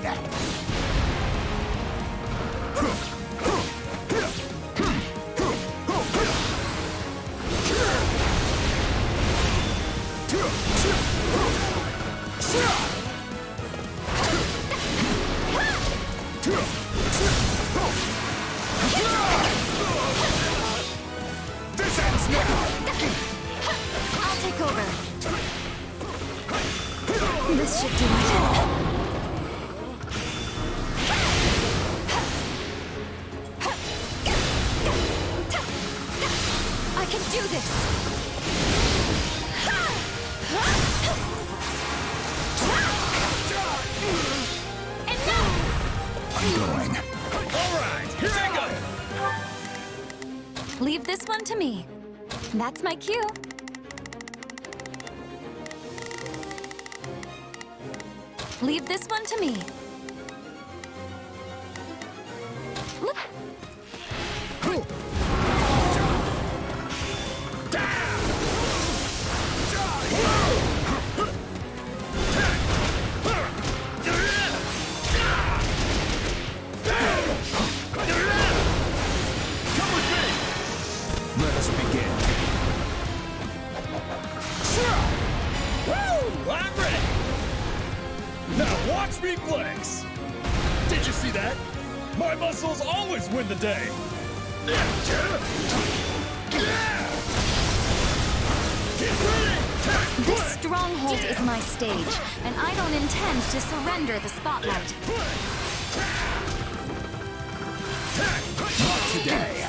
This ends now! I'll take over. This should do it. I can do this! Enough! I'm going. All right, here I go! Leave this one to me. That's my cue. Leave this one to me. Look. Let us begin. Woo! I'm ready! Now watch me flex! Did you see that? My muscles always win the day! This stronghold is my stage, and I don't intend to surrender the spotlight. Not today.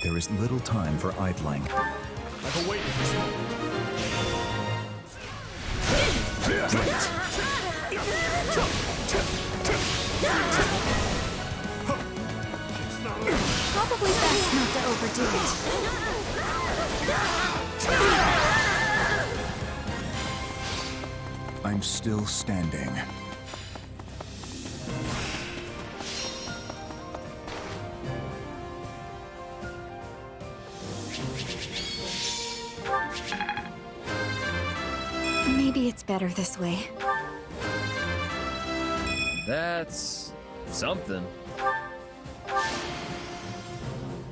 There is little time for idling. I've awaited this moment. Probably best not to overdo it. I'm still standing. Maybe it's better this way. That's something.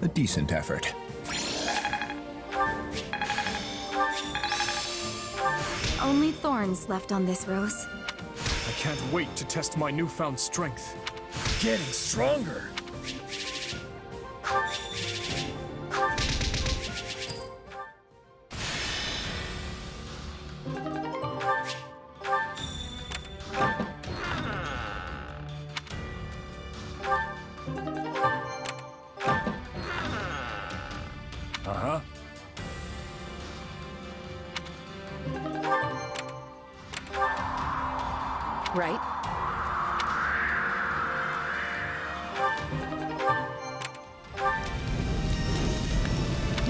A decent effort. Only thorns left on this rose. I can't wait to test my newfound strength. Getting stronger. Uh-huh. Right?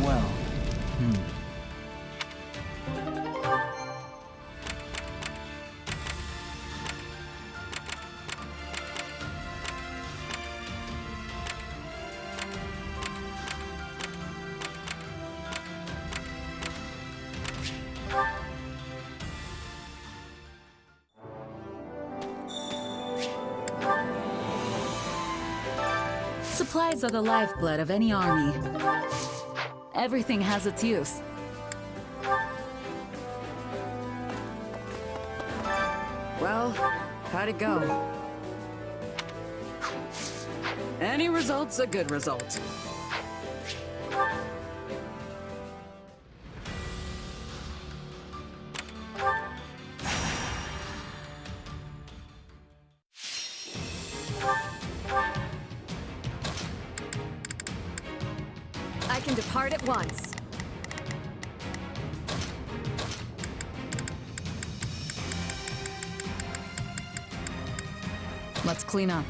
Well, Supplies are the lifeblood of any army. Everything has its use. Well, how'd it go? Any result's a good result. I can depart at once. Let's clean up.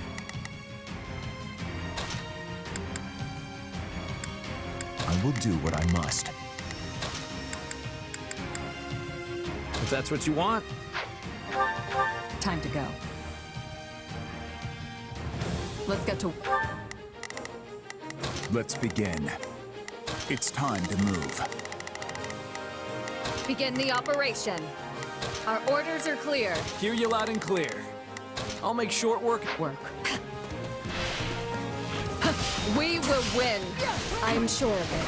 I will do what I must. If that's what you want. Time to go. Let's get to... Let's begin. It's time to move. Begin the operation. Our orders are clear. Hear you loud and clear. I'll make short work. We will win. I am sure of it.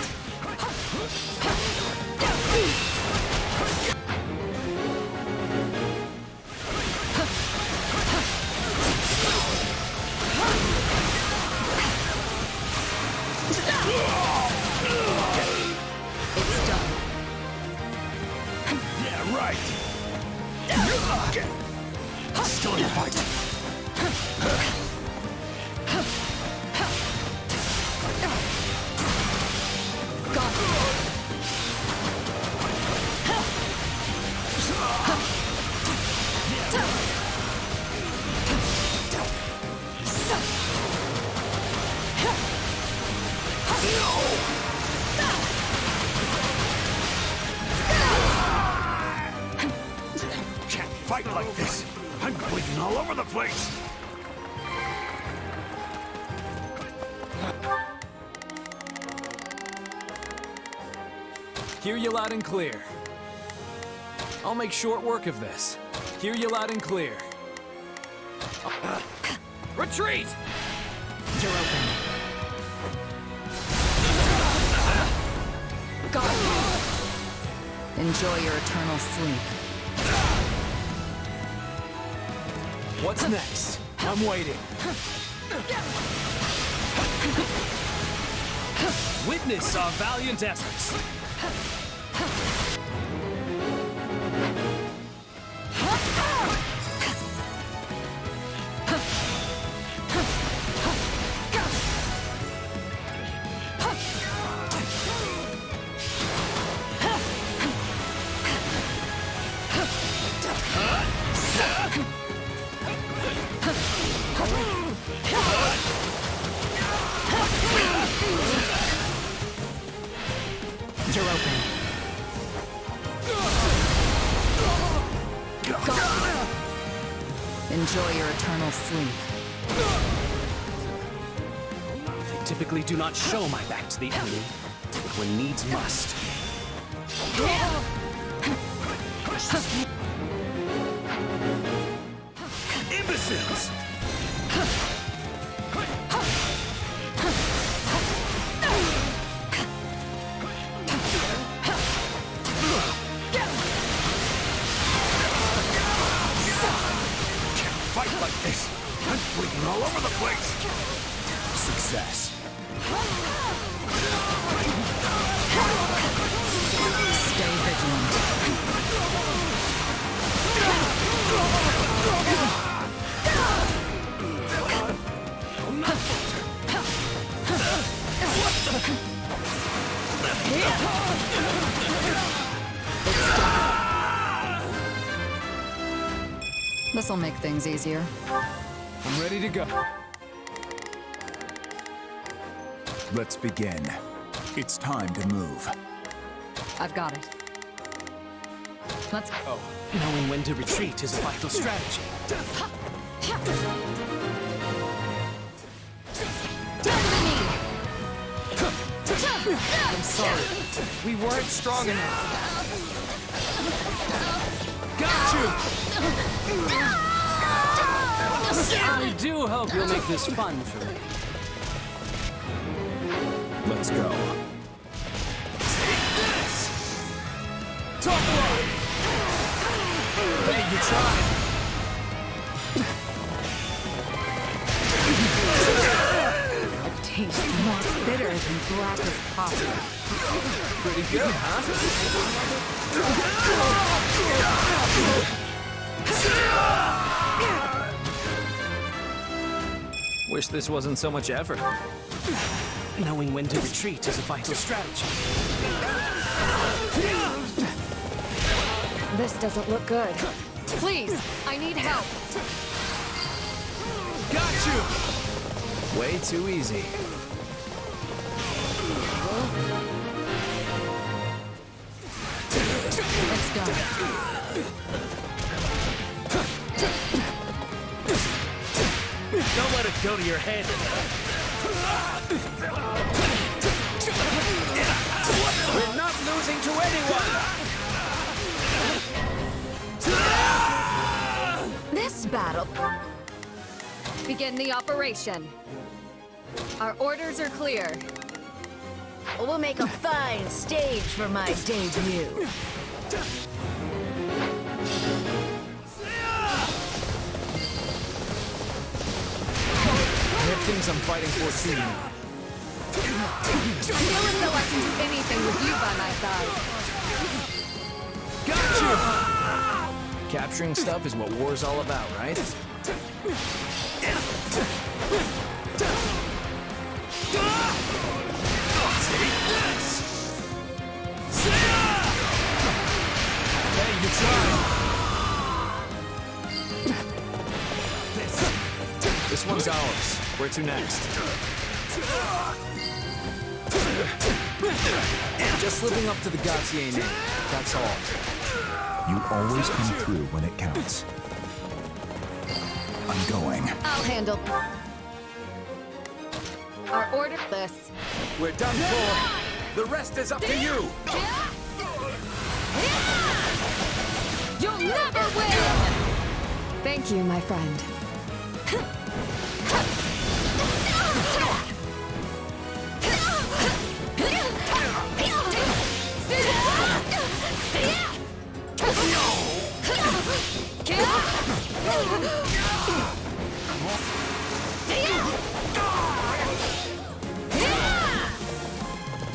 It's done. Yeah, right. Still in the fight. Can't fight like this. I'm bleeding all over the place. Hear you loud and clear. I'll make short work of this. Hear you loud and clear. Retreat! You're open. Got you. Enjoy your eternal sleep. What's next? I'm waiting. Witness our valiant efforts. You're open. Enjoy your eternal sleep. I typically do not show my back to the enemy, but when needs must. Imbeciles! Fight like this. I'm bleeding all over the place. Success. Stay vigilant. This'll make things easier. I'm ready to go. Let's begin. It's time to move. I've got it. Let's go. Knowing when to retreat is a vital strategy. I'm sorry. We weren't strong enough. Got you! I do hope you'll make this fun for me. Let's go. Take this! Top line! Hey, you tried! A taste more bitter than black as coffee. Pretty good, huh? Wish this wasn't so much effort. Knowing when to retreat is a vital strategy. This doesn't look good. Please, I need help. Got you! Way too easy. Let's go. Don't let it go to your head. We're not losing to anyone! This battle. Begin the operation. Our orders are clear. We'll make a fine stage for my debut. I have things I'm fighting for too. Feel as though I can do anything with you by my side. Got you! Capturing stuff is what war's all about, right? Hey, you tried! This one's ours. Where to next? Just living up to the Gautier name. That's all. You always come through when it counts. I'm going. I'll handle. Our order this. We're done for. The rest is up to you. You'll never win! Thank you, my friend.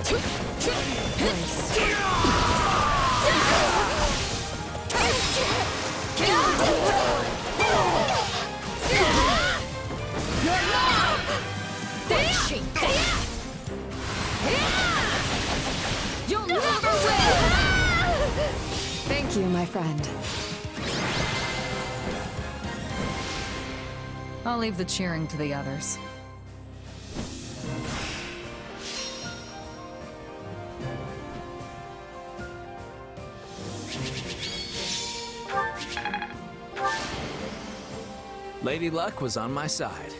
You'll never win! Thank you, my friend. I'll leave the cheering to the others. Lady Luck was on my side.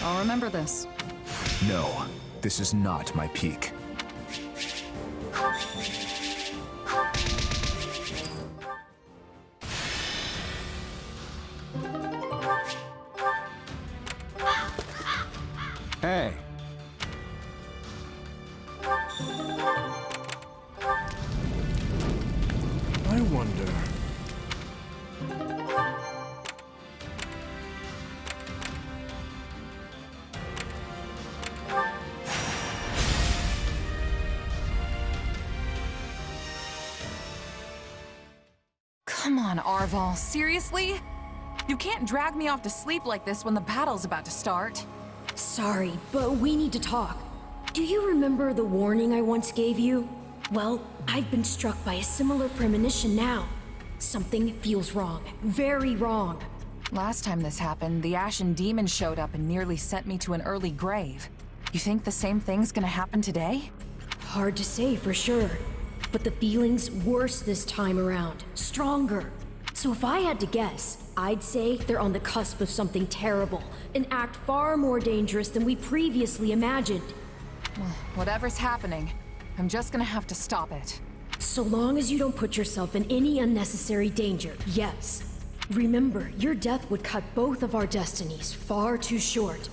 I'll remember this. No, this is not my peak. Hey. I wonder... Come on, Arval, seriously? You can't drag me off to sleep like this when the battle's about to start. Sorry, but we need to talk. Do you remember the warning I once gave you? Well, I've been struck by a similar premonition now. Something feels wrong. Very wrong. Last time this happened, the Ashen Demon showed up and nearly sent me to an early grave. You think the same thing's gonna happen today? Hard to say for sure. But the feeling's worse this time around. Stronger. So if I had to guess, I'd say they're on the cusp of something terrible. An act far more dangerous than we previously imagined. Well, whatever's happening, I'm just gonna have to stop it. So long as you don't put yourself in any unnecessary danger, yes. Remember, your death would cut both of our destinies far too short.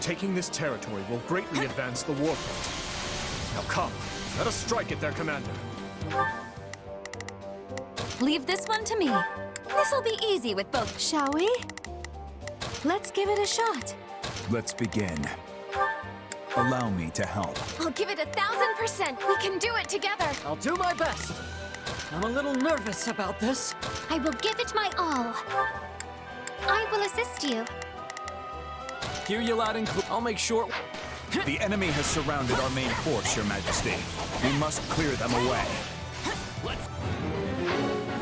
Taking this territory will greatly advance the war front. Now come, let us strike at their commander. Leave this one to me. This'll be easy with both. Shall we? Let's give it a shot. Let's begin. Allow me to help. I'll give it 1000%. We can do it together. I'll do my best. I'm a little nervous about this. I will give it my all. I will assist you. Hear you loud and clear. I'll make sure. The enemy has surrounded our main force, Your Majesty. We must clear them away.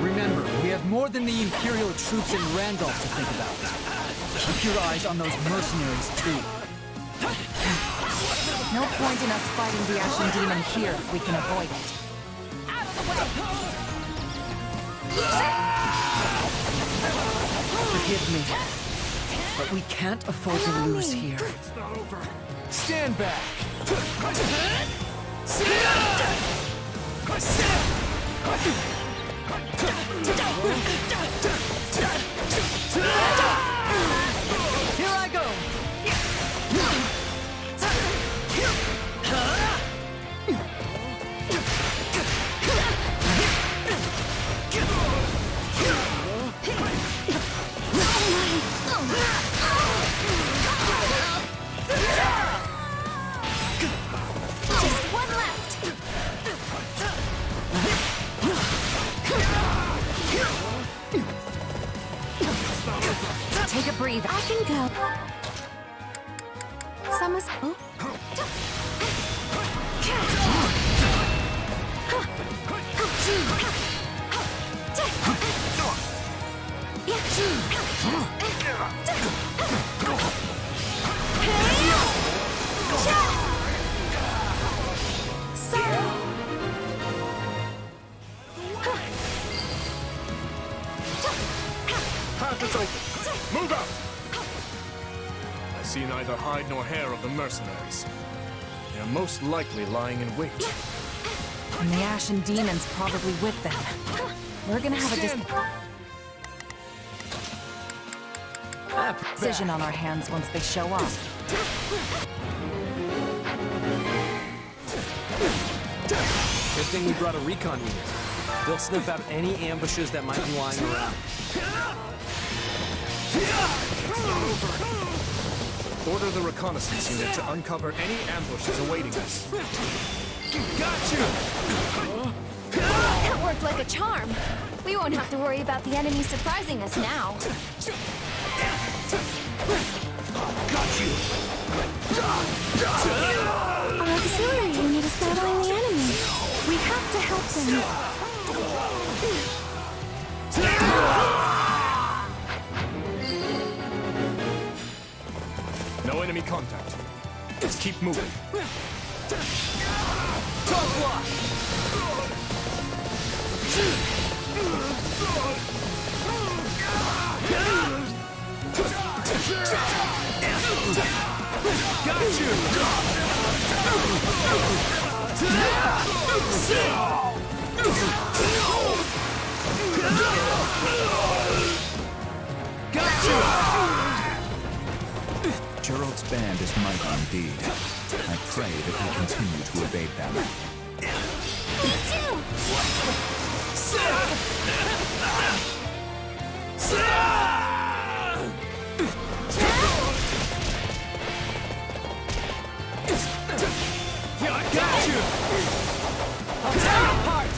Remember, we have more than the Imperial troops in Randolph to think about. Keep your eyes on those mercenaries, too. No point in us fighting the Ashen Demon here if we can avoid it. Forgive me, but we can't afford to lose here. Stand back! Here I go! Just one left. Take a breather. I can go. Samus. Oh. Path is open. Move out! I see neither hide nor hair of the mercenaries. They are most likely lying in wait. And the Ashen Demon's probably with them. We're gonna have a Decision on our hands once they show up. Good thing we brought a recon unit. They'll sniff out any ambushes that might be lying around. Order the reconnaissance unit to uncover any ambushes awaiting us. Got you! That worked like a charm. We won't have to worry about the enemy surprising us now. Got you! Our auxiliary unit is battling the enemy. We have to help them. No enemy contact. Let's keep moving. Tough luck! Got you! Got you! Gerald's band is mighty indeed. I pray that we continue to evade them. I got you! I'll tear you apart!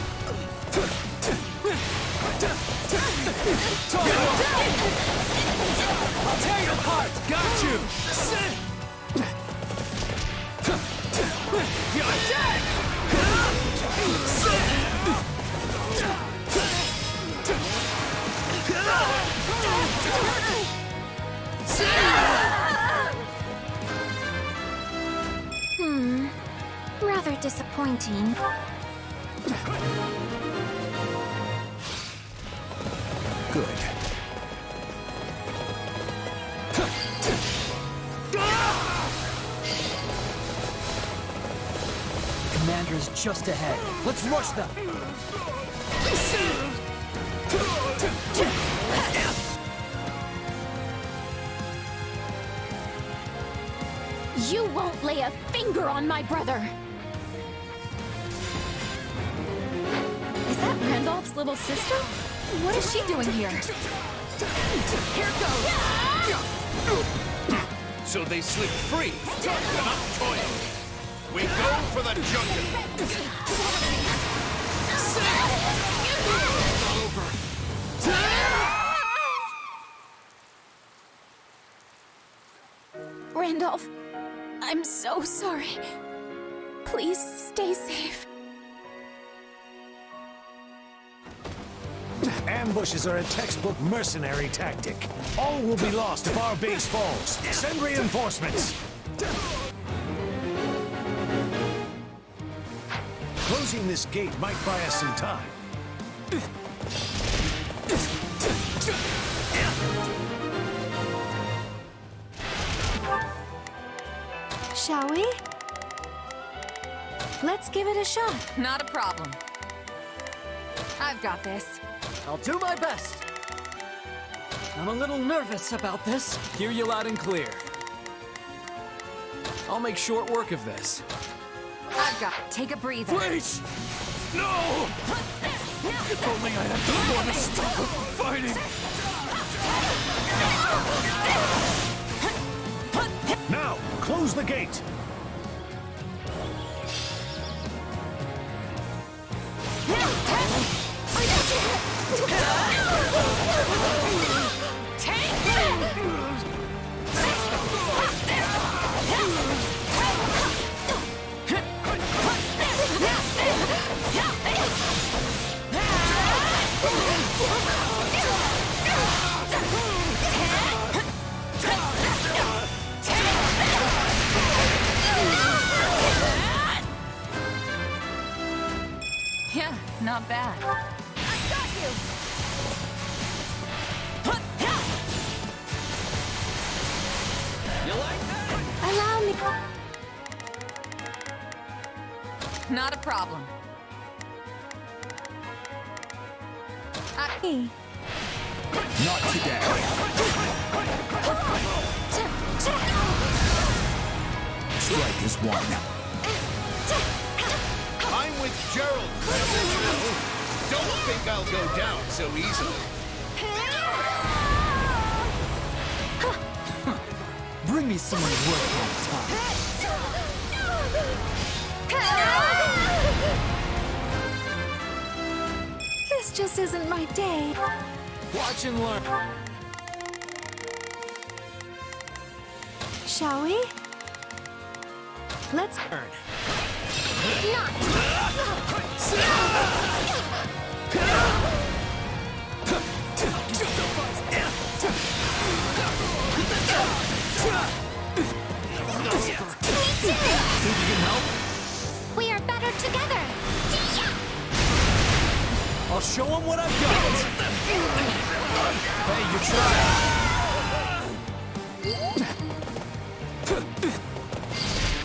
I'll tear you apart! Got you! Rather disappointing. Good. Commander's just ahead. Let's rush them! You won't lay a finger on my brother! Is that Randolph's little sister? What is she doing here? Here goes! So they slip free. They're not toiling. We go for the jungle. Randolph, I'm so sorry. Please stay safe. Ambushes are a textbook mercenary tactic. All will be lost if our base falls. Send reinforcements. Closing this gate might buy us some time. Shall we? Let's give it a shot. Not a problem. I've got this. I'll do my best. I'm a little nervous about this. Hear you loud and clear. I'll make short work of this. I've got it. Take a breather. Please! No! If only I had someone to stop them from fighting! Now, close the gate! Yeah, not bad. Allow me. Not a problem. Not today. as one. I'm with Gerald. Don't think I'll go down so easily. Bring me someone worth my time. This just isn't my day. Watch and learn. Shall we? Let's Learn. Think you can help? We are better together. I'll show him what I've got. Hey, you tried.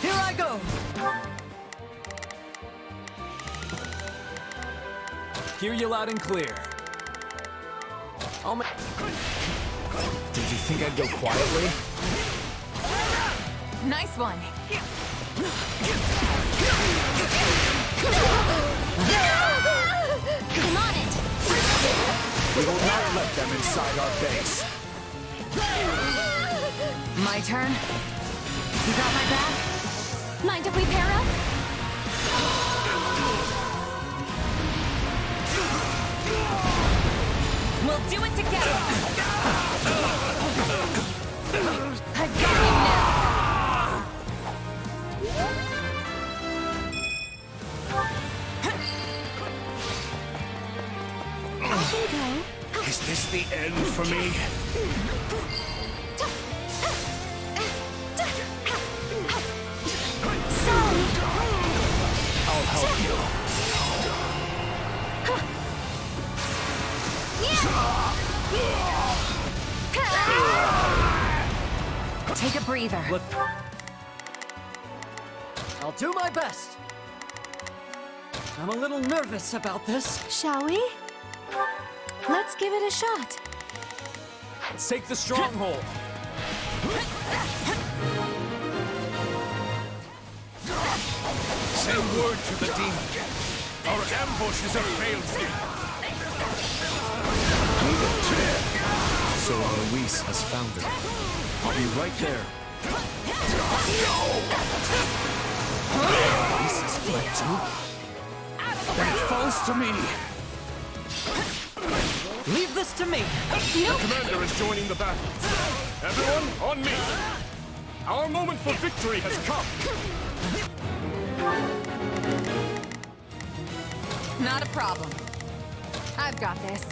Here I go! Hear you loud and clear. I'll Did you think I'd go quietly? Nice one. Come on it. We will not let them inside our base. My turn. You got my back? Mind if we pair up? We'll do it together. I got him now. I can go. Is this the end for me? I'll help you. Take a breather. I'll do my best. I'm a little nervous about this. Shall we? Let's give it a shot. Let's take the stronghold. Send word to the demon. Our ambushes have failed me. So Eloise has found her. I'll be right there. This is fled too. Then it falls to me. Leave this to me. The commander is joining the battle. Everyone, on me. Our moment for victory has come. Not a problem. I've got this.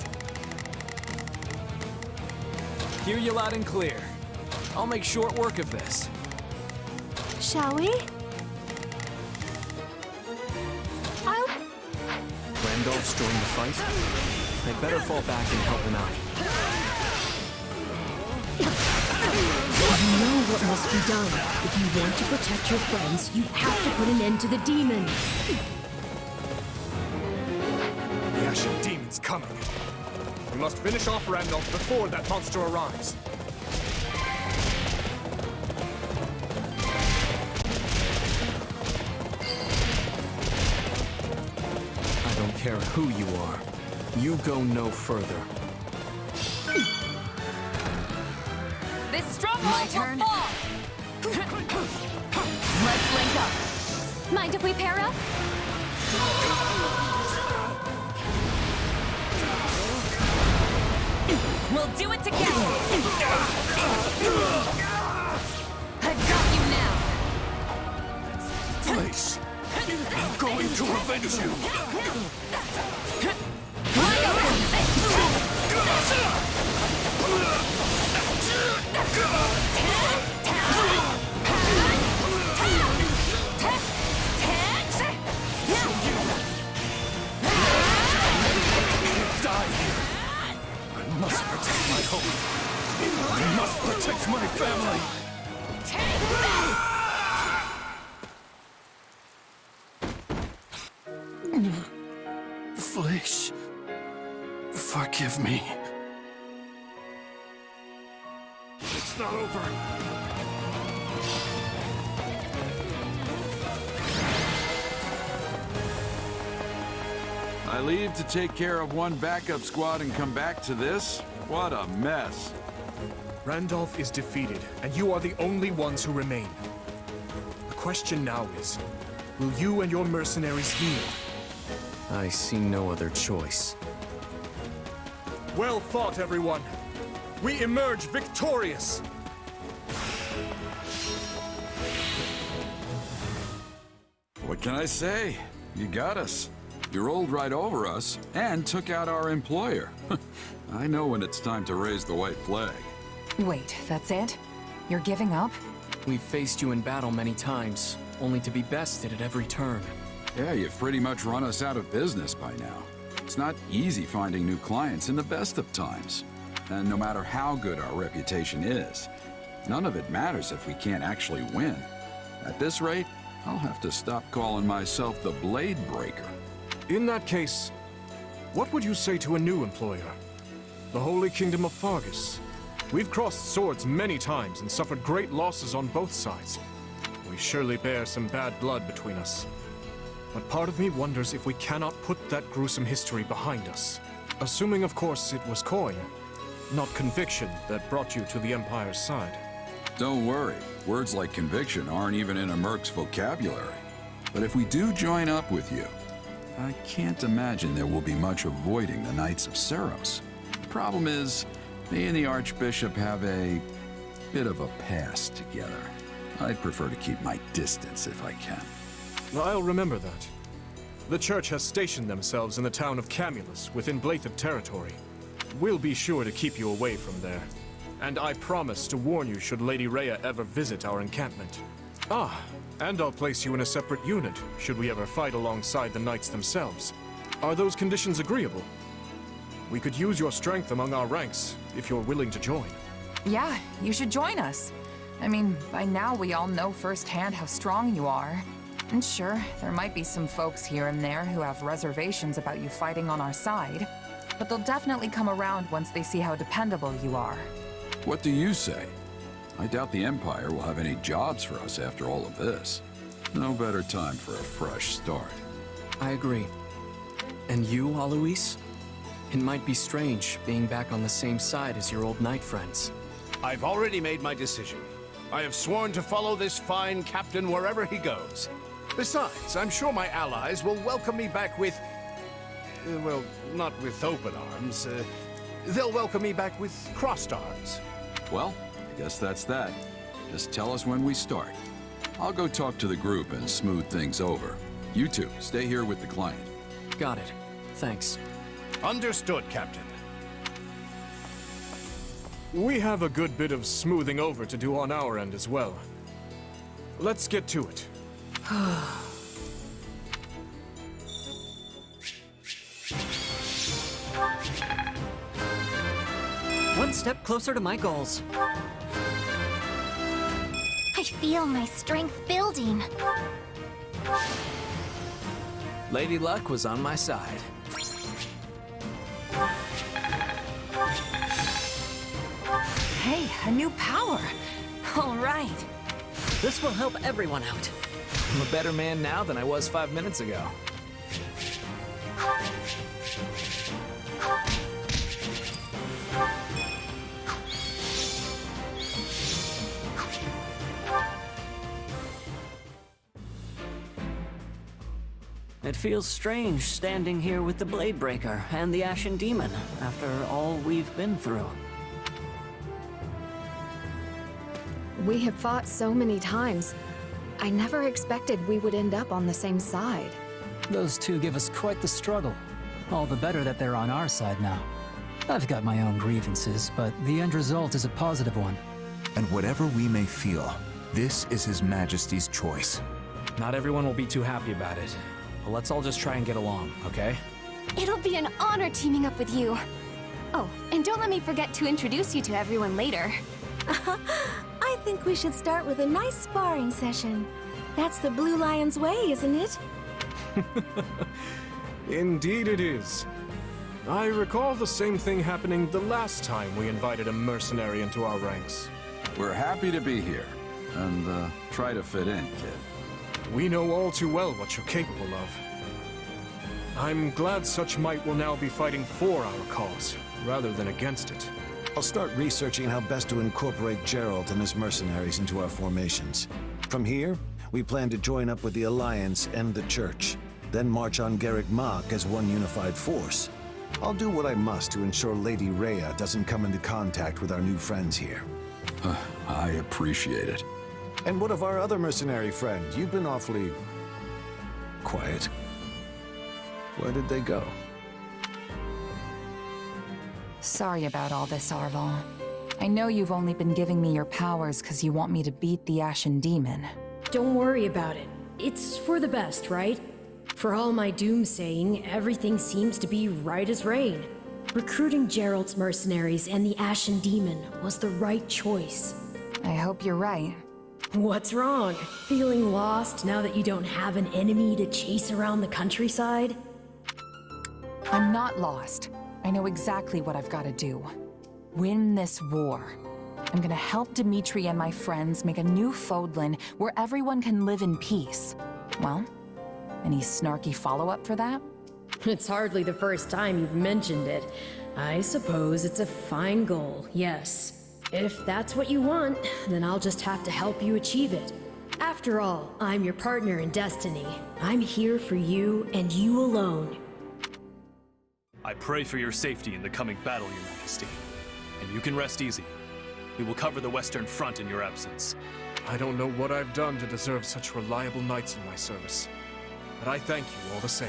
Hear you loud and clear. I'll make short work of this. Shall we? Randolph's joined the fight. I'd better fall back and help him out. You know what must be done. If you want to protect your friends, you have to put an end to the demon. The Ashen Demon's coming. We must finish off Randolph before that monster arrives. I don't care who you are. You go no further. This stronghold will fall. Let's link up. Mind if we pair up? We'll do it together. I've got you now. Place. I'm going to avenge you. Die here. I must protect my home. I must protect my family. Flesh, forgive me. It's not over. I leave to take care of one backup squad and come back to this? What a mess. Randolph is defeated, and you are the only ones who remain. The question now is, will you and your mercenaries yield? I see no other choice. Well fought, everyone. We emerge victorious. What can I say? You got us. You rolled right over us and took out our employer. I know when it's time to raise the white flag. Wait, that's it? You're giving up? We've faced you in battle many times, only to be bested at every turn. Yeah, you've pretty much run us out of business by now. It's not easy finding new clients in the best of times. And no matter how good our reputation is, none of it matters if we can't actually win. At this rate, I'll have to stop calling myself the Blade Breaker. In that case, what would you say to a new employer? The Holy Kingdom of Fargus. We've crossed swords many times and suffered great losses on both sides. We surely bear some bad blood between us. But part of me wonders if we cannot put that gruesome history behind us. Assuming, of course, it was coin, not conviction, that brought you to the Empire's side. Don't worry, words like conviction aren't even in a merc's vocabulary. But if we do join up with you, I can't imagine there will be much avoiding the Knights of Ceros. The problem is, me and the Archbishop have a bit of a past together. I'd prefer to keep my distance if I can. I'll remember that. The Church has stationed themselves in the town of Camulus within Byleth territory. We'll be sure to keep you away from there. And I promise to warn you should Lady Rhea ever visit our encampment. Ah, and I'll place you in a separate unit should we ever fight alongside the knights themselves. Are those conditions agreeable? We could use your strength among our ranks if you're willing to join. Yeah, you should join us. I mean, by now we all know firsthand how strong you are. And sure, there might be some folks here and there who have reservations about you fighting on our side, but they'll definitely come around once they see how dependable you are. What do you say? I doubt the Empire will have any jobs for us after all of this. No better time for a fresh start. I agree. And you, Alois? It might be strange being back on the same side as your old knight friends. I've already made my decision. I have sworn to follow this fine captain wherever he goes. Besides, I'm sure my allies will welcome me back with... well, not with open arms. They'll welcome me back with crossed arms. Well, I guess that's that. Just tell us when we start. I'll go talk to the group and smooth things over. You two, stay here with the client. Got it. Thanks. Understood, Captain. We have a good bit of smoothing over to do on our end as well. Let's get to it. One step closer to my goals. I feel my strength building. Lady Luck was on my side. Hey, a new power. All right. This will help everyone out. I'm a better man now than I was 5 minutes ago. It feels strange standing here with the Blade Breaker and the Ashen Demon after all we've been through. We have fought so many times. I never expected we would end up on the same side. Those two give us quite the struggle. All the better that they're on our side now. I've got my own grievances, but the end result is a positive one. And whatever we may feel, this is His Majesty's choice. Not everyone will be too happy about it, but let's all just try and get along, okay? It'll be an honor teaming up with you. Oh, and don't let me forget to introduce you to everyone later. I think we should start with a nice sparring session. That's the Blue Lion's way, isn't it? Indeed it is. I recall the same thing happening the last time we invited a mercenary into our ranks. We're happy to be here, and try to fit in, kid. We know all too well what you're capable of. I'm glad such might will now be fighting for our cause, rather than against it. I'll start researching how best to incorporate Gerald and his mercenaries into our formations. From here, we plan to join up with the Alliance and the Church, then march on Garrick Mach as one unified force. I'll do what I must to ensure Lady Rhea doesn't come into contact with our new friends here. I appreciate it. And what of our other mercenary friends? You've been awfully quiet. Where did they go? Sorry about all this, Arval. I know you've only been giving me your powers because you want me to beat the Ashen Demon. Don't worry about it. It's for the best, right? For all my doomsaying, everything seems to be right as rain. Recruiting Gerald's mercenaries and the Ashen Demon was the right choice. I hope you're right. What's wrong? Feeling lost now that you don't have an enemy to chase around the countryside? I'm not lost. I know exactly what I've got to do. Win this war. I'm gonna help Dimitri and my friends make a new Fodlan where everyone can live in peace. Well, any snarky follow-up for that? It's hardly the first time you've mentioned it. I suppose it's a fine goal, yes. If that's what you want, then I'll just have to help you achieve it. After all, I'm your partner in destiny. I'm here for you and you alone. I pray for your safety in the coming battle, Your Majesty. And you can rest easy. We will cover the Western Front in your absence. I don't know what I've done to deserve such reliable knights in my service, but I thank you all the same.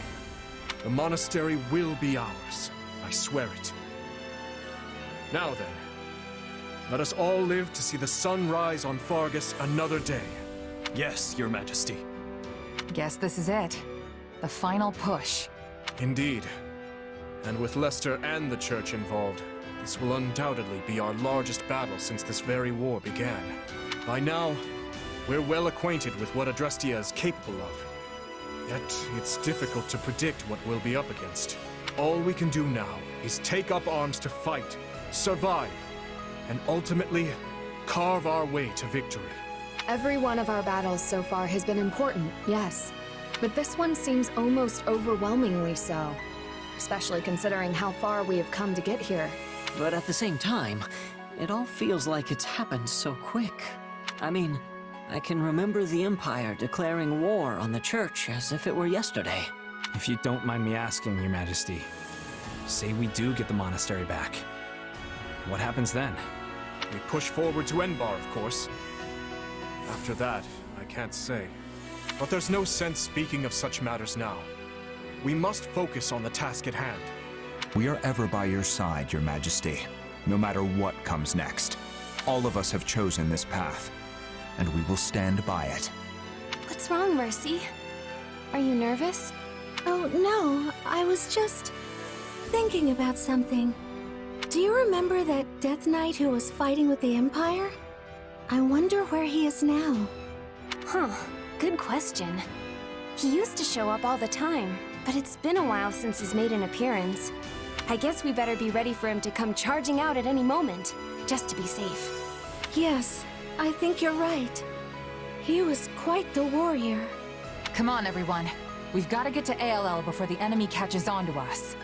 The monastery will be ours. I swear it. Now then, let us all live to see the sun rise on Fargus another day. Yes, Your Majesty. Guess this is it. The final push. Indeed. And with Leicester and the Church involved, this will undoubtedly be our largest battle since this very war began. By now, we're well acquainted with what Adrestia is capable of. Yet, it's difficult to predict what we'll be up against. All we can do now is take up arms to fight, survive, and ultimately carve our way to victory. Every one of our battles so far has been important, yes. But this one seems almost overwhelmingly so. Especially considering how far we have come to get here. But at the same time, it all feels like it's happened so quick. I mean, I can remember the Empire declaring war on the Church as if it were yesterday. If you don't mind me asking, Your Majesty, say we do get the monastery back. What happens then? We push forward to Enbar, of course. After that, I can't say. But there's no sense speaking of such matters now. We must focus on the task at hand. We are ever by your side, Your Majesty, no matter what comes next. All of us have chosen this path, and we will stand by it. What's wrong, Mercy? Are you nervous? Oh, no. I was just thinking about something. Do you remember that Death Knight who was fighting with the Empire? I wonder where he is now. Huh. Good question. He used to show up all the time, but it's been a while since he's made an appearance. I guess we better be ready for him to come charging out at any moment, just to be safe. Yes, I think you're right. He was quite the warrior. Come on, everyone. We've got to get to ALL before the enemy catches on to us.